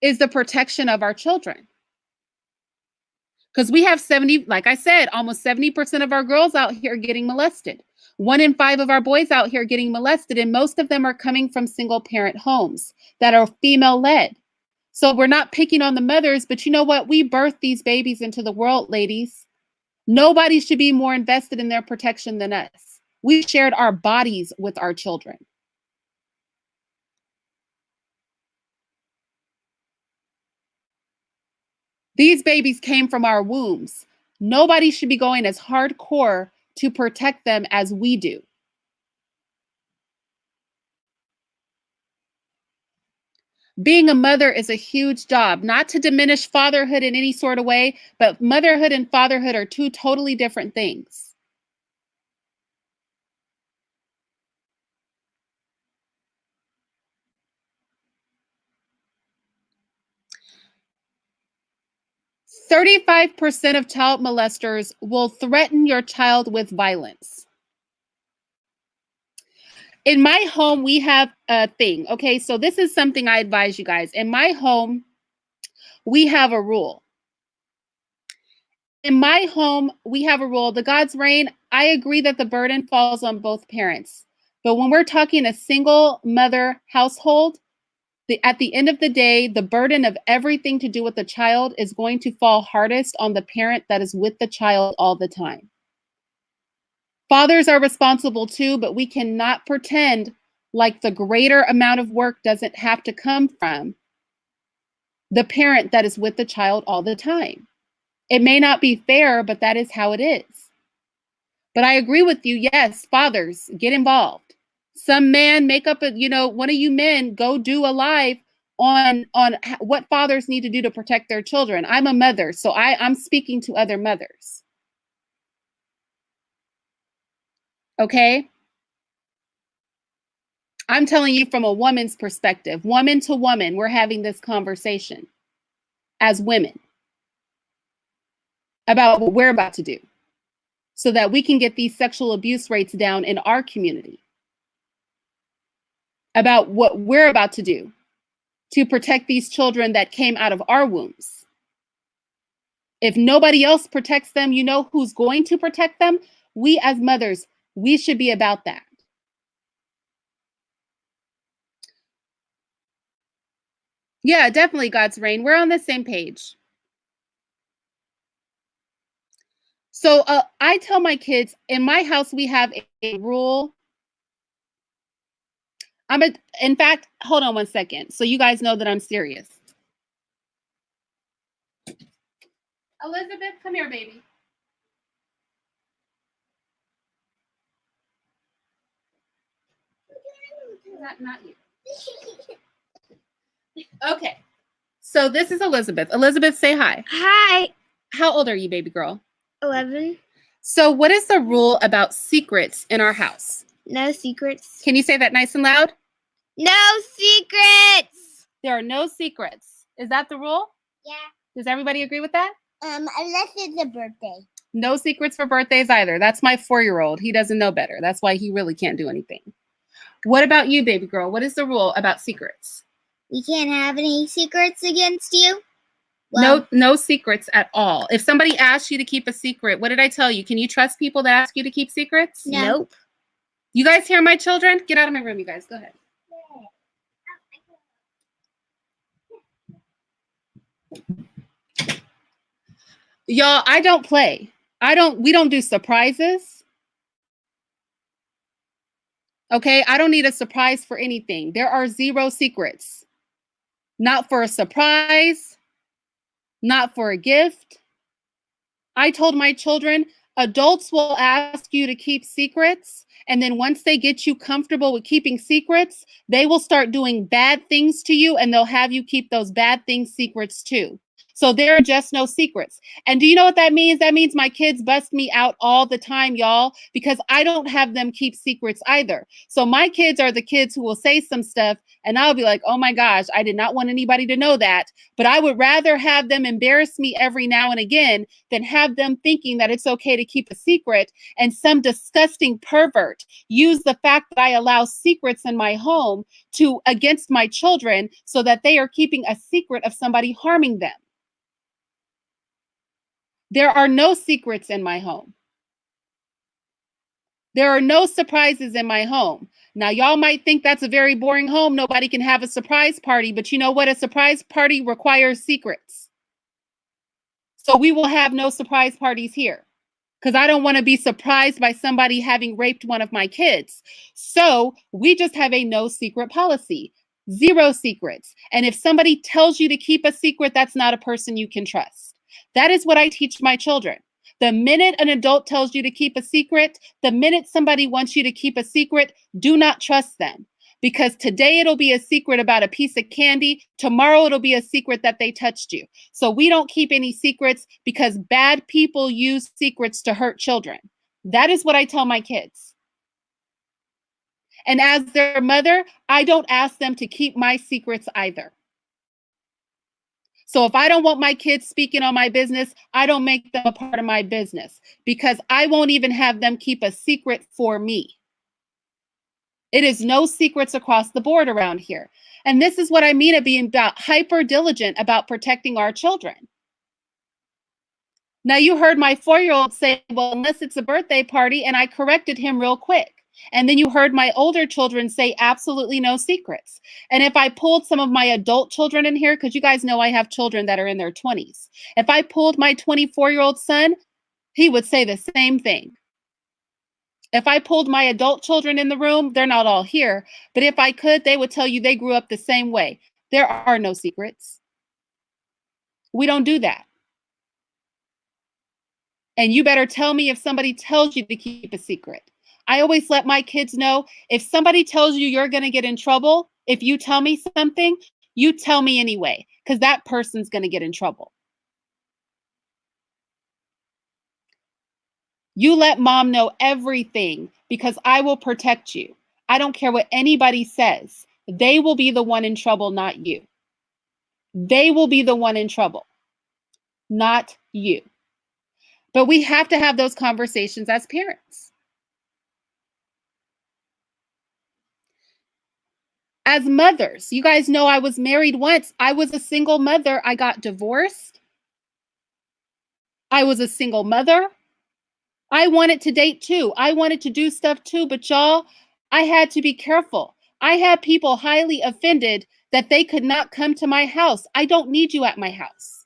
Speaker 1: is the protection of our children. Because we have 70, like I said, almost 70% of our girls out here getting molested. 1 in 5 of our boys out here getting molested, and most of them are coming from single parent homes that are female led. So we're not picking on the mothers, but you know what? We birthed these babies into the world, ladies. Nobody should be more invested in their protection than us. We shared our bodies with our children. These babies came from our wombs. Nobody should be going as hardcore to protect them as we do. Being a mother is a huge job, not to diminish fatherhood in any sort of way, but motherhood and fatherhood are two totally different things. "35% of child molesters will threaten your child with violence." In my home, we have a thing. Okay, so this is something I advise you guys. In my home, we have a rule. In my home, we have a rule. The God's reign, I agree that the burden falls on both parents. But when we're talking a single mother household, at the end of the day, the burden of everything to do with the child is going to fall hardest on the parent that is with the child all the time. Fathers are responsible too, but we cannot pretend like the greater amount of work doesn't have to come from the parent that is with the child all the time. It may not be fair, but that is how it is. But I agree with you. Yes, fathers, get involved. Some man make up a, one of you men go do a live on what fathers need to do to protect their children. I'm a mother, so I'm speaking to other mothers. Okay? I'm telling you from a woman's perspective, woman to woman, we're having this conversation as women about what we're about to do so that we can get these sexual abuse rates down in our community, about what we're about to do to protect these children that came out of our wombs. If nobody else protects them, you know who's going to protect them? We as mothers, we should be about that. Yeah, definitely God's reign. We're on the same page. So I tell my kids in my house we have a rule. In fact, hold on one second. So you guys know that I'm serious. Elizabeth, come here, baby. Not you. Okay. So this is Elizabeth. Elizabeth, say hi.
Speaker 2: Hi.
Speaker 1: How old are you, baby girl?
Speaker 2: 11.
Speaker 1: So what is the rule about secrets in our house?
Speaker 2: No secrets.
Speaker 1: Can you say that nice and loud?
Speaker 2: No secrets.
Speaker 1: There are no secrets. Is that the rule?
Speaker 2: Yeah.
Speaker 1: Does everybody agree with that?
Speaker 2: Unless it's a birthday.
Speaker 1: No secrets for birthdays either. That's my 4-year-old. He doesn't know better. That's why he really can't do anything. What about you, baby girl? What is the rule about secrets?
Speaker 2: We can't have any secrets against you? Well,
Speaker 1: No secrets at all. If somebody asks you to keep a secret, what did I tell you? Can you trust people that ask you to keep secrets?
Speaker 2: No. Nope.
Speaker 1: You guys hear my children? Get out of my room, you guys. Go ahead. Y'all, I don't play. We don't do surprises. Okay, I don't need a surprise for anything. There are 0 secrets. Not for a surprise, not for a gift. I told my children, adults will ask you to keep secrets, and then once they get you comfortable with keeping secrets, they will start doing bad things to you, and they'll have you keep those bad things secrets too. So there are just no secrets. And do you know what that means? That means my kids bust me out all the time, y'all, because I don't have them keep secrets either. So my kids are the kids who will say some stuff and I'll be like, oh my gosh, I did not want anybody to know that. But I would rather have them embarrass me every now and again than have them thinking that it's okay to keep a secret and some disgusting pervert use the fact that I allow secrets in my home to against my children so that they are keeping a secret of somebody harming them. There are no secrets in my home. There are no surprises in my home. Now, y'all might think that's a very boring home. Nobody can have a surprise party, but you know what? A surprise party requires secrets. So we will have no surprise parties here because I don't want to be surprised by somebody having raped one of my kids. So we just have a no secret policy, 0 secrets. And if somebody tells you to keep a secret, that's not a person you can trust. That is what I teach my children. The minute an adult tells you to keep a secret, the minute somebody wants you to keep a secret, do not trust them. Because today it'll be a secret about a piece of candy. Tomorrow it'll be a secret that they touched you. So we don't keep any secrets because bad people use secrets to hurt children. That is what I tell my kids. And as their mother, I don't ask them to keep my secrets either. So if I don't want my kids speaking on my business, I don't make them a part of my business because I won't even have them keep a secret for me. It is no secrets across the board around here. And this is what I mean at being about hyper diligent about protecting our children. Now you heard my 4-year-old say, well, unless it's a birthday party, and I corrected him real quick. And then you heard my older children say absolutely no secrets. And if I pulled some of my adult children in here, because you guys know I have children that are in their 20s. If I pulled my 24-year-old son, he would say the same thing. If I pulled my adult children in the room, they're not all here. But if I could, they would tell you they grew up the same way. There are no secrets. We don't do that. And you better tell me if somebody tells you to keep a secret. I always let my kids know if somebody tells you you're going to get in trouble, if you tell me something, you tell me anyway, because that person's going to get in trouble. You let mom know everything because I will protect you. I don't care what anybody says. They will be the one in trouble, not you. They will be the one in trouble, not you. But we have to have those conversations as parents. As mothers, you guys know I was married once. I was a single mother. I got divorced. I was a single mother. I wanted to date too. I wanted to do stuff too, but y'all, I had to be careful. I had people highly offended that they could not come to my house. I don't need you at my house.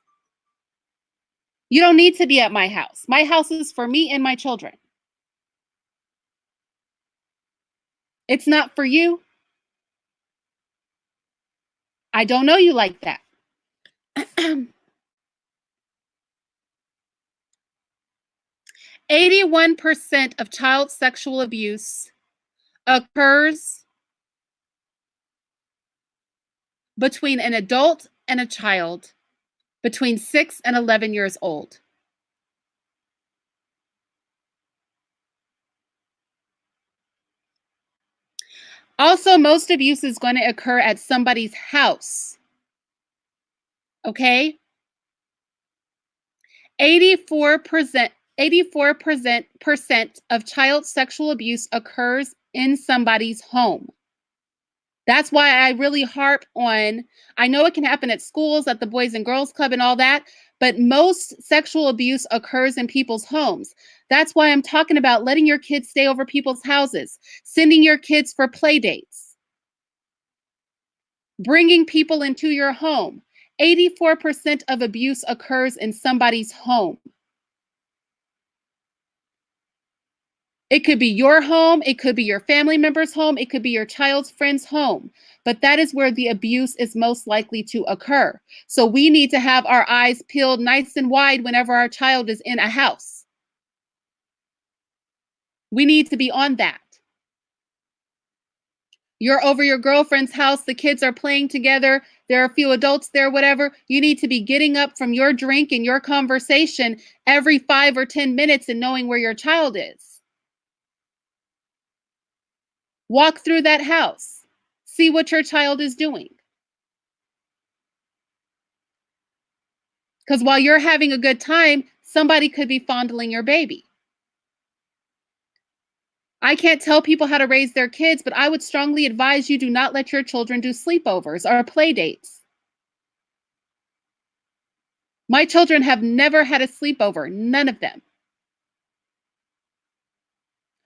Speaker 1: You don't need to be at my house. My house is for me and my children. It's not for you. I don't know you like that. 81% of child sexual abuse occurs between an adult and a child between 6 and 11 years old. Also, most abuse is going to occur at somebody's house. Okay? 84% of child sexual abuse occurs in somebody's home. That's why I really harp on, I know it can happen at schools, at the Boys and Girls Club and all that, but most sexual abuse occurs in people's homes. That's why I'm talking about letting your kids stay over people's houses, sending your kids for play dates, bringing people into your home. 84% of abuse occurs in somebody's home. It could be your home, it could be your family member's home, it could be your child's friend's home, but that is where the abuse is most likely to occur. So we need to have our eyes peeled nice and wide whenever our child is in a house. We need to be on that. You're over your girlfriend's house, the kids are playing together, there are a few adults there, whatever. You need to be getting up from your drink and your conversation every 5 or 10 minutes and knowing where your child is. Walk through that house. See what your child is doing. Because while you're having a good time, somebody could be fondling your baby. I can't tell people how to raise their kids, but I would strongly advise you do not let your children do sleepovers or play dates. My children have never had a sleepover, none of them.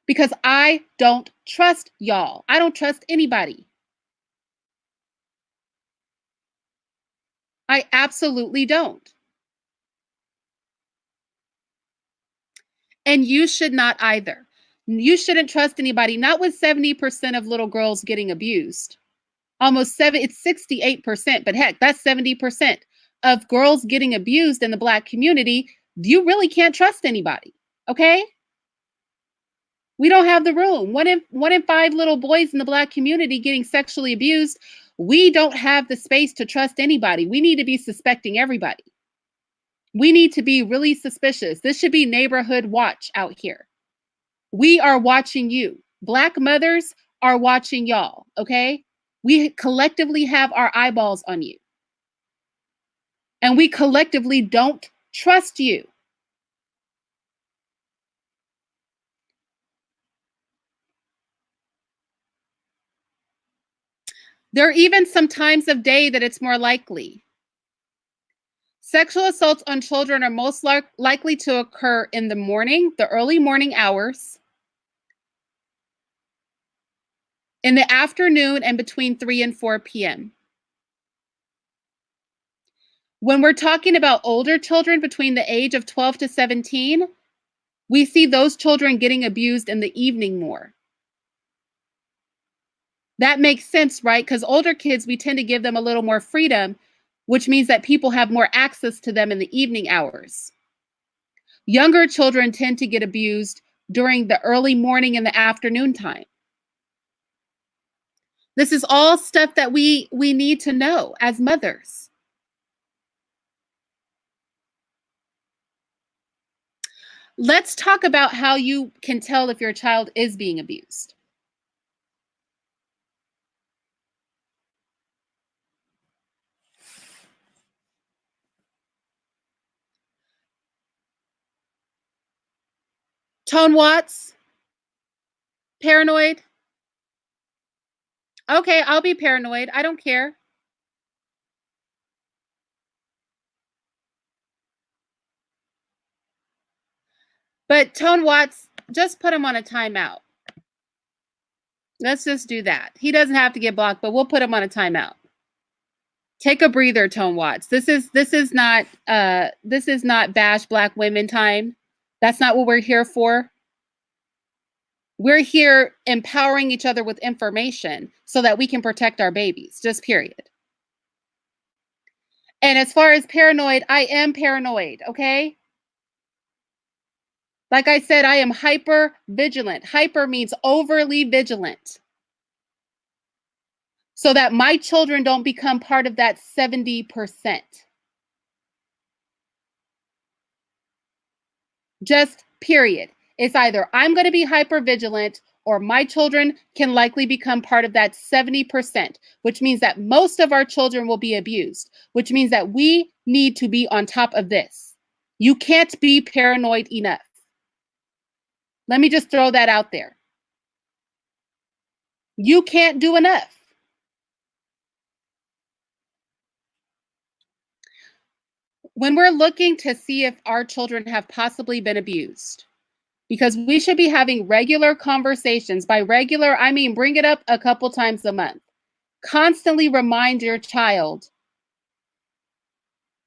Speaker 1: Because I don't trust y'all. I don't trust anybody. I absolutely don't. And you should not either. You shouldn't trust anybody, not with 70% of little girls getting abused. Almost it's 68%, but heck, that's 70% of girls getting abused in the Black community. You really can't trust anybody, okay? We don't have the room. One in 5 little boys in the Black community getting sexually abused. We don't have the space to trust anybody. We need to be suspecting everybody. We need to be really suspicious. This should be neighborhood watch out here. We are watching you. Black mothers are watching y'all, okay? We collectively have our eyeballs on you. And we collectively don't trust you. There are even some times of day that it's more likely. Sexual assaults on children are most likely to occur in the morning, the early morning hours, in the afternoon, and between 3 and 4 p.m. When we're talking about older children between the age of 12 to 17, we see those children getting abused in the evening more. That makes sense, right? Because older kids, we tend to give them a little more freedom, which means that people have more access to them in the evening hours. Younger children tend to get abused during the early morning and the afternoon time. This is all stuff that we need to know as mothers. Let's talk about how you can tell if your child is being abused. Tone Watts? Paranoid? Okay, I'll be paranoid. I don't care. But Tone Watts, just put him on a timeout. Let's just do that. He doesn't have to get blocked, but we'll put him on a timeout. Take a breather, Tone Watts. This is not bash black women time. That's not what we're here for. We're here empowering each other with information so that we can protect our babies, just period. And as far as paranoid, I am paranoid, okay? Like I said, I am hyper vigilant. Hyper means overly vigilant. So that my children don't become part of that 70%. Just period. It's either I'm going to be hyper vigilant or my children can likely become part of that 70%, which means that most of our children will be abused, which means that we need to be on top of this. You can't be paranoid enough. Let me just throw that out there. You can't do enough. When we're looking to see if our children have possibly been abused, because we should be having regular conversations. By regular, I mean bring it up a couple times a month. Constantly remind your child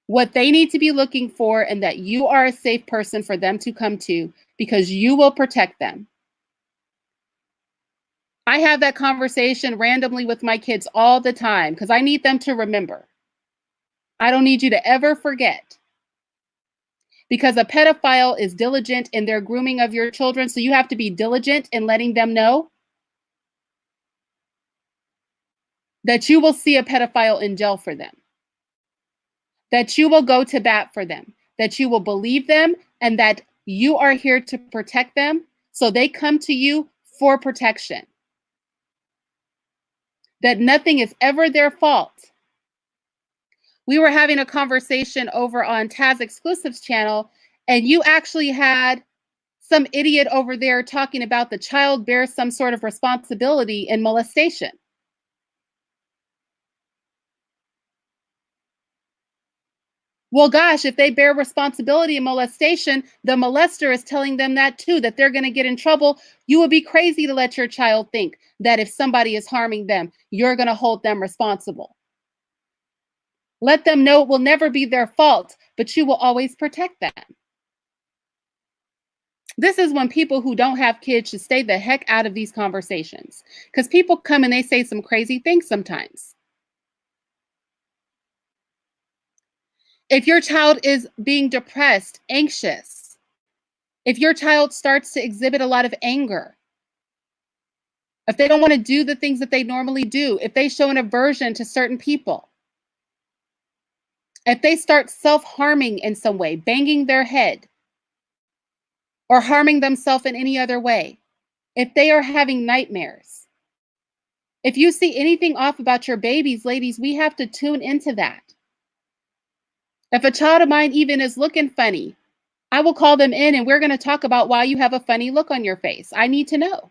Speaker 1: what they need to be looking for and that you are a safe person for them to come to because you will protect them. I have that conversation randomly with my kids all the time because I need them to remember. I don't need you to ever forget. Because a pedophile is diligent in their grooming of your children, so you have to be diligent in letting them know that you will see a pedophile in jail for them, that you will go to bat for them, that you will believe them, and that you are here to protect them, so they come to you for protection. That nothing is ever their fault. We were having a conversation over on Taz Exclusives channel, and you actually had some idiot over there talking about the child bears some sort of responsibility in molestation. Well, gosh, if they bear responsibility in molestation, the molester is telling them that too, that they're going to get in trouble. You would be crazy to let your child think that if somebody is harming them, you're going to hold them responsible. Let them know it will never be their fault, but you will always protect them. This is when people who don't have kids should stay the heck out of these conversations, because people come and they say some crazy things sometimes. If your child is being depressed, anxious, if your child starts to exhibit a lot of anger, if they don't want to do the things that they normally do, if they show an aversion to certain people, if they start self-harming in some way, banging their head, or harming themselves in any other way, if they are having nightmares, if you see anything off about your babies, ladies, we have to tune into that. If a child of mine even is looking funny, I will call them in and we're going to talk about why you have a funny look on your face. I need to know.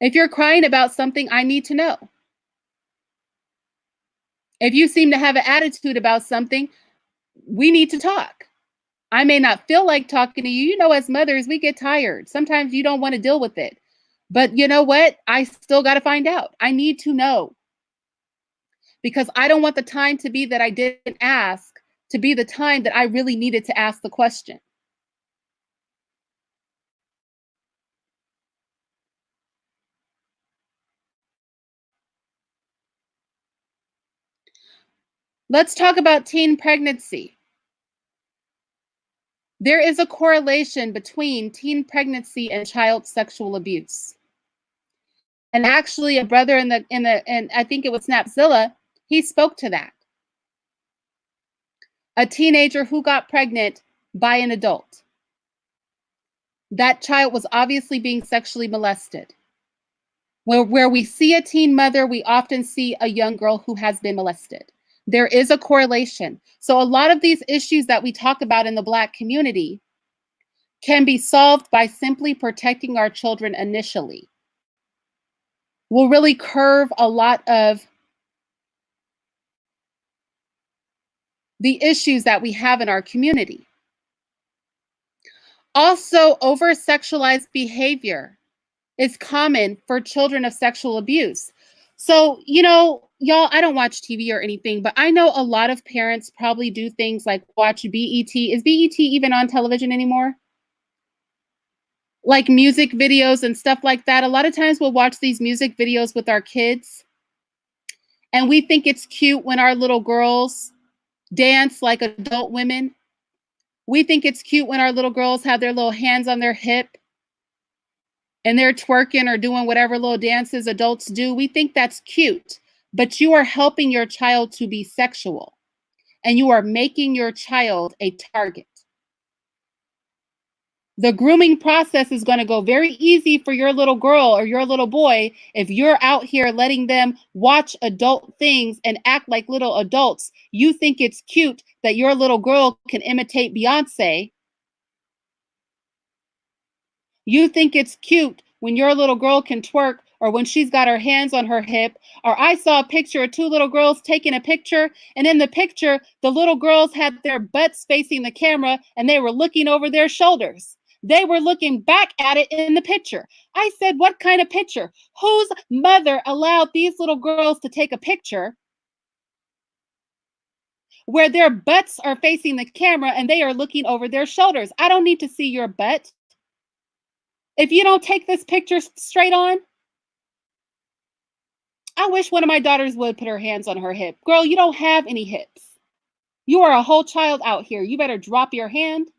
Speaker 1: If you're crying about something, I need to know. If you seem to have an attitude about something, we need to talk. I may not feel like talking to you. You know, as mothers, we get tired. Sometimes you don't want to deal with it. But you know what? I still got to find out. I need to know. Because I don't want the time to be that I didn't ask to be the time that I really needed to ask the question. Let's talk about teen pregnancy. There is a correlation between teen pregnancy and child sexual abuse. And actually a brother in I think it was Snapzilla, he spoke to that. A teenager who got pregnant by an adult. That child was obviously being sexually molested. Where we see a teen mother, we often see a young girl who has been molested. There is a correlation. So a lot of these issues that we talk about in the Black community can be solved by simply protecting our children initially. Will really curve a lot of the issues that we have in our community. Also, over-sexualized behavior is common for children of sexual abuse. So, y'all, I don't watch TV or anything, but I know a lot of parents probably do things like watch BET. Is BET even on television anymore? Like music videos and stuff like that. A lot of times we'll watch these music videos with our kids, and we think it's cute when our little girls dance like adult women. We think it's cute when our little girls have their little hands on their hip and they're twerking or doing whatever little dances adults do. We think that's cute, but you are helping your child to be sexual and you are making your child a target. The grooming process is going to go very easy for your little girl or your little boy if you're out here letting them watch adult things and act like little adults. You think it's cute that your little girl can imitate Beyonce. You think it's cute when your little girl can twerk or when she's got her hands on her hip. Or I saw a picture of two little girls taking a picture, and in the picture, the little girls had their butts facing the camera and they were looking over their shoulders. They were looking back at it in the picture. I said, what kind of picture? Whose mother allowed these little girls to take a picture where their butts are facing the camera and they are looking over their shoulders? I don't need to see your butt. If you don't take this picture straight on, I wish one of my daughters would put her hands on her hip. Girl, you don't have any hips. You are a whole child out here. You better drop your hand.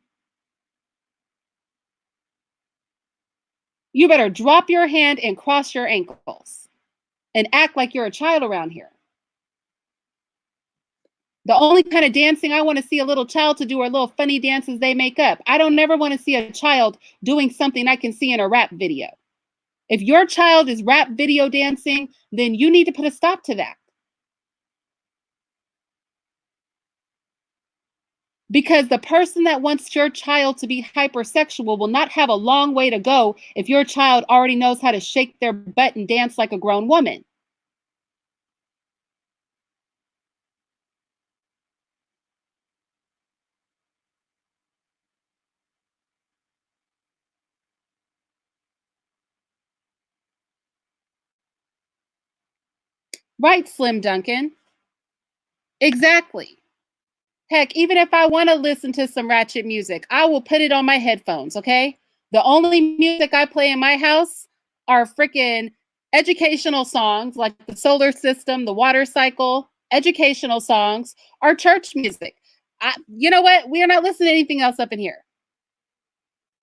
Speaker 1: You better drop your hand and cross your ankles and act like you're a child around here. The only kind of dancing I want to see a little child to do are little funny dances they make up. I don't never want to see a child doing something I can see in a rap video. If your child is rap video dancing, then you need to put a stop to that. Because the person that wants your child to be hypersexual will not have a long way to go if your child already knows how to shake their butt and dance like a grown woman. Right, Slim Duncan? Exactly. Heck, even if I want to listen to some ratchet music, I will put it on my headphones, okay? The only music I play in my house are freaking educational songs like the solar system, the water cycle, educational songs, or church music. You know what? We are not listening to anything else up in here.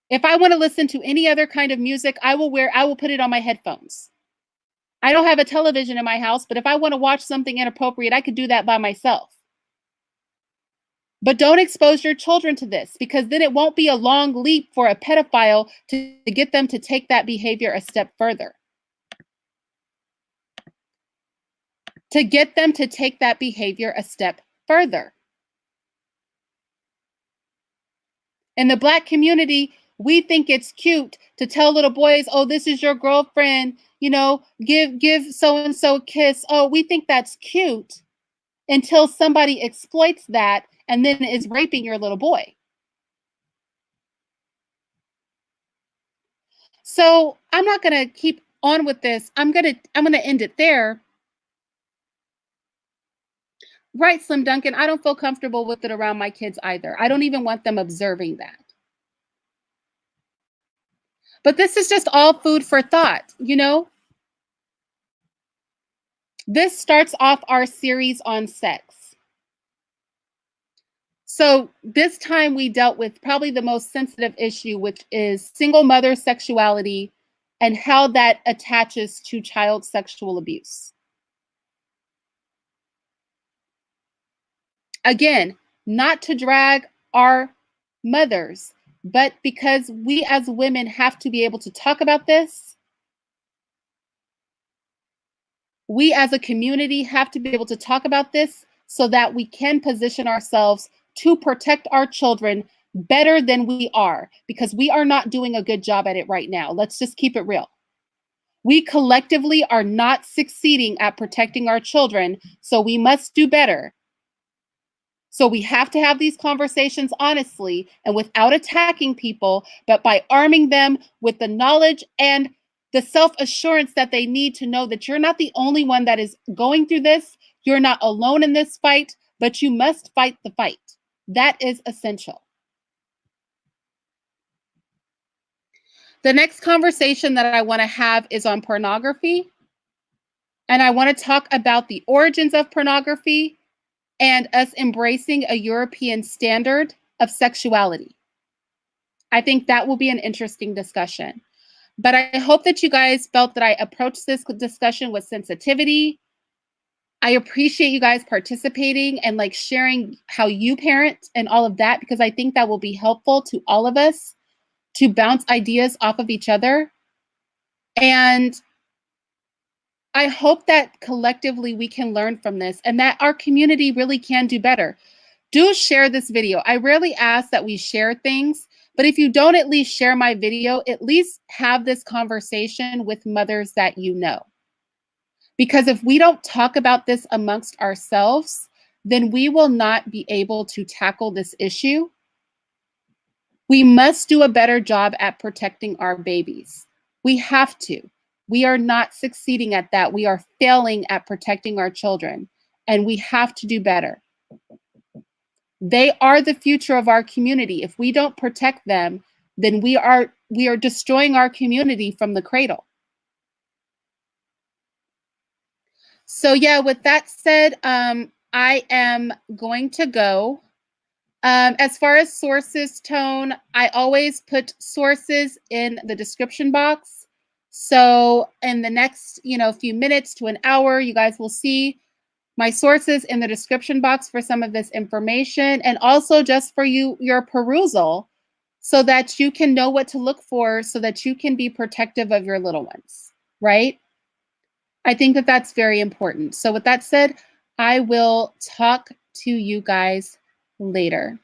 Speaker 1: If I want to listen to any other kind of music, I will put it on my headphones. I don't have a television in my house, but if I want to watch something inappropriate, I could do that by myself. But don't expose your children to this because then it won't be a long leap for a pedophile to get them to take that behavior a step further. To get them to take that behavior a step further. In the Black community, we think it's cute to tell little boys, oh, this is your girlfriend, give so-and-so a kiss. Oh, we think that's cute until somebody exploits that and then is raping your little boy. So I'm not going to keep on with this. I'm going to end it there. Right, Slim Duncan, I don't feel comfortable with it around my kids either. I don't even want them observing that. But this is just all food for thought, This starts off our series on sex. So this time we dealt with probably the most sensitive issue, which is single mother sexuality and how that attaches to child sexual abuse. Again, not to drag our mothers, but because we as women have to be able to talk about this. We as a community have to be able to talk about this so that we can position ourselves to protect our children better than we are, because we are not doing a good job at it right now. Let's just keep it real. We collectively are not succeeding at protecting our children, so we must do better. So we have to have these conversations honestly and without attacking people, but by arming them with the knowledge and the self-assurance that they need to know that you're not the only one that is going through this. You're not alone in this fight, but you must fight the fight. That is essential. The next conversation that I want to have is on pornography. And I want to talk about the origins of pornography and us embracing a European standard of sexuality. I think that will be an interesting discussion. But I hope that you guys felt that I approached this discussion with sensitivity. I appreciate you guys participating and like sharing how you parent and all of that, because I think that will be helpful to all of us to bounce ideas off of each other. And I hope that collectively we can learn from this and that our community really can do better. Do share this video. I rarely ask that we share things, but if you don't at least share my video, at least have this conversation with mothers that you know. Because if we don't talk about this amongst ourselves, then we will not be able to tackle this issue. We must do a better job at protecting our babies. We have to. We are not succeeding at that. We are failing at protecting our children, and we have to do better. They are the future of our community. If we don't protect them, then we are destroying our community from the cradle. So yeah, with that said, I am going to go. As far as sources, Tone, I always put sources in the description box. So in the next, few minutes to an hour, you guys will see my sources in the description box for some of this information, and also just for your perusal, so that you can know what to look for, so that you can be protective of your little ones, right? I think that that's very important. So with that said, I will talk to you guys later.